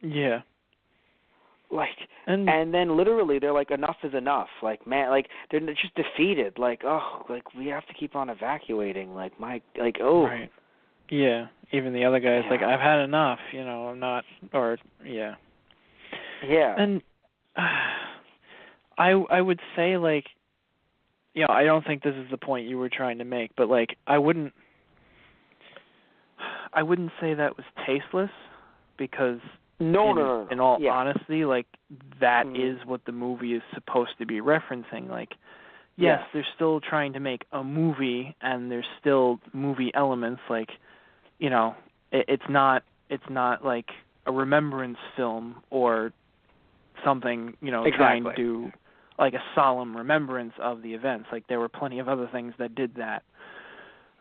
Yeah. Like, and then literally they're like, enough is enough. Like, man, like, they're just defeated. Like, oh, like, we have to keep on evacuating. Like, oh. Right. Yeah. Even the other guy's like, I've had enough, I'm not, or, yeah. Yeah. And I would say, like, I don't think this is the point you were trying to make, but, like, I wouldn't say that was tasteless, because in all honesty, like, that is what the movie is supposed to be referencing. Like, yes, they're still trying to make a movie, and there's still movie elements. Like, it's not like a remembrance film or something, trying to do like a solemn remembrance of the events. Like, there were plenty of other things that did that.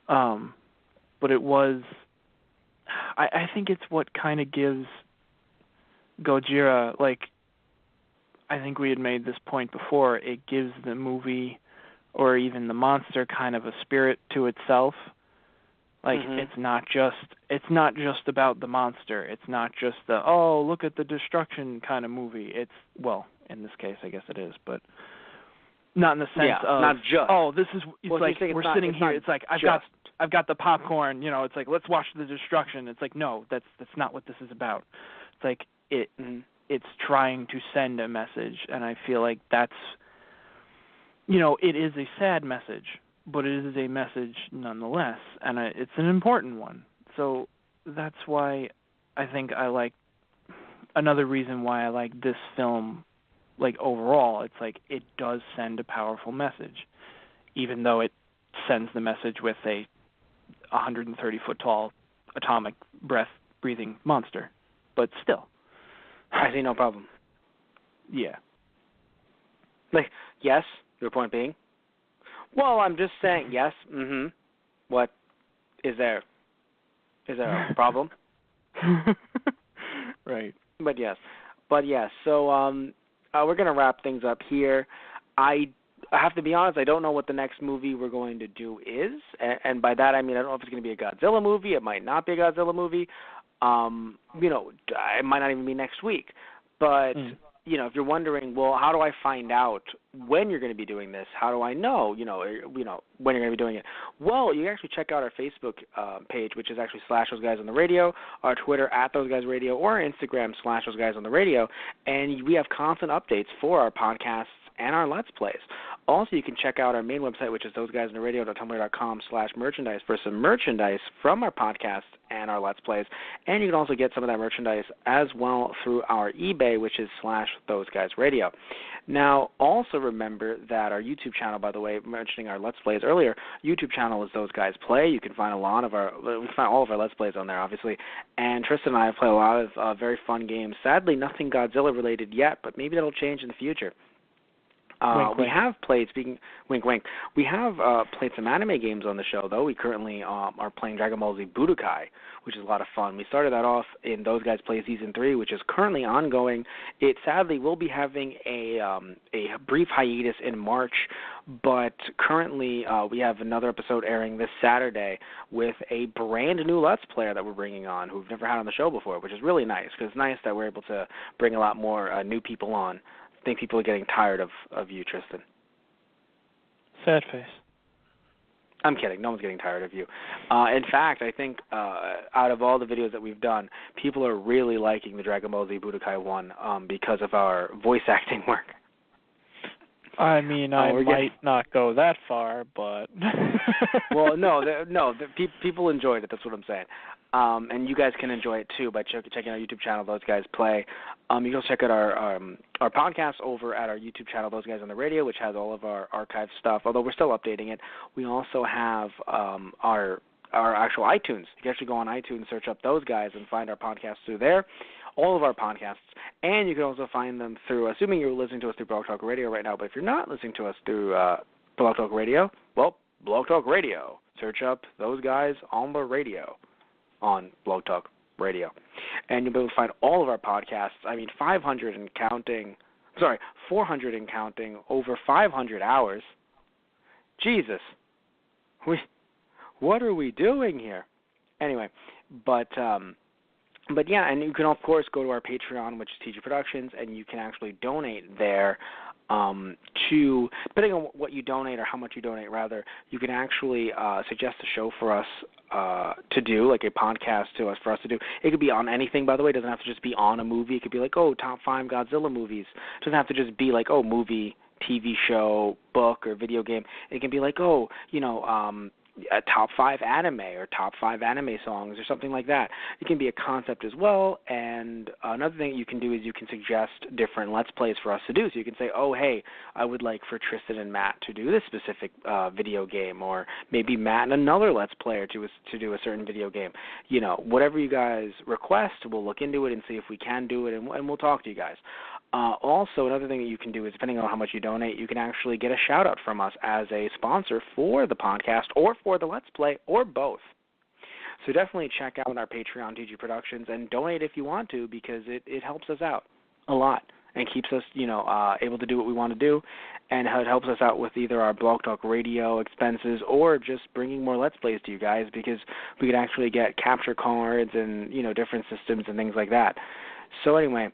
But it was, I think it's what kind of gives Gojira, like, I think we had made this point before, it gives the movie or even the monster kind of a spirit to itself. Like, it's not just about the monster. It's not just the, oh, look at the destruction kind of movie. It's, well, in this case, I guess it is, but not in the sense of, not just. Oh, this is, it's well, like, we're sitting here, it's like, I've got the popcorn, it's like, let's watch the destruction. It's like, no, that's not what this is about. It's like, it's trying to send a message, and I feel like that's it is a sad message, but it is a message nonetheless, and it's an important one. So that's why I think another reason why I like this film, like overall, it's like it does send a powerful message, even though it sends the message with a 130-foot tall atomic breathing monster. But still. I see no problem. Yeah. Like, yes, your point being? Well, I'm just saying, yes, What? Is there a problem? Right. But yes. So we're going to wrap things up here. I have to be honest, I don't know what the next movie we're going to do is. And by that I mean I don't know if it's going to be a Godzilla movie. It might not be a Godzilla movie. It might not even be next week. But, if you're wondering, well, how do I find out when you're going to be doing this? How do I know, when you're going to be doing it? Well, you can actually check out our Facebook page, which is actually /ThoseGuysOnTheRadio, our Twitter @ThoseGuysRadio, or our Instagram /ThoseGuysOnTheRadio. And we have constant updates for our podcasts and our Let's Plays. Also, you can check out our main website, which is thoseguysontheradio.tumblr.com/merchandise for some merchandise from our podcast and our Let's Plays. And you can also get some of that merchandise as well through our eBay, which is /ThoseGuysRadio. Now, also remember that our YouTube channel, by the way, mentioning our Let's Plays earlier, YouTube channel is Those Guys Play. You can find all of our Let's Plays on there, obviously. And Tristan and I have played a lot of very fun games. Sadly, nothing Godzilla related yet, but maybe that'll change in the future. Wink, we wink. have played, wink, wink, we have played some anime games on the show, though. We currently are playing Dragon Ball Z Budokai, which is a lot of fun. We started that off in Those Guys Play Season 3, which is currently ongoing. It sadly will be having a brief hiatus in March, but currently we have another episode airing this Saturday with a brand new Let's Player that we're bringing on who we've never had on the show before, which is really nice, because it's nice that we're able to bring a lot more new people on. I think people are getting tired of you, Tristan. Sad face. I'm kidding. No one's getting tired of you. In fact, I think out of all the videos that we've done, people are really liking the Dragon Ball Z Budokai one because of our voice acting work. I mean, I might not go that far, but... Well, people enjoyed it. That's what I'm saying. And you guys can enjoy it, too, by checking our YouTube channel, Those Guys Play. You can also check out our podcast over at our YouTube channel, Those Guys on the Radio, which has all of our archive stuff, although we're still updating it. We also have our actual iTunes. You can actually go on iTunes, search up Those Guys, and find our podcasts through there, all of our podcasts. And you can also find them through, assuming you're listening to us through Blog Talk Radio right now, but if you're not listening to us through Blog Talk Radio, well, Blog Talk Radio. Search up Those Guys on the Radio on Blog Talk Radio. And you'll be able to find all of our podcasts. I mean, 400 and counting, over 500 hours. Jesus. What are we doing here? Anyway, but yeah, and you can, of course, go to our Patreon, which is TG Productions, and you can actually donate there to, depending on what you donate or how much you donate, rather, you can actually suggest a show for us to do, like a podcast for us to do. It could be on anything, by the way. It doesn't have to just be on a movie. It could be like, top 5 Godzilla movies. It doesn't have to just be like, movie, TV show, book, or video game. It can be like, a top 5 anime or top 5 anime songs or something like that. It can be a concept as well, and another thing you can do is you can suggest different Let's Plays for us to do. So you can say, hey, I would like for Tristan and Matt to do this specific video game, or maybe Matt and another Let's Player to do a certain video game. Whatever you guys request, we'll look into it and see if we can do it, and we'll talk to you guys. Also, another thing that you can do is, depending on how much you donate, you can actually get a shout-out from us as a sponsor for the podcast or for the Let's Play, or both. So definitely check out our Patreon, TG Productions, and donate if you want to, because it helps us out a lot and keeps us, able to do what we want to do, and it helps us out with either our Blog Talk Radio expenses or just bringing more Let's Plays to you guys, because we could actually get capture cards and, different systems and things like that. So anyway,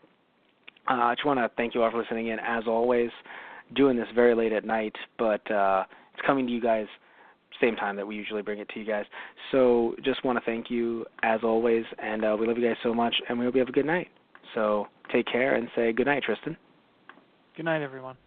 I just want to thank you all for listening in, as always. Doing this very late at night, but it's coming to you guys same time that we usually bring it to you guys. So just want to thank you, as always, and we love you guys so much, and we hope you have a good night. So take care and say good night, Tristan. Good night, everyone.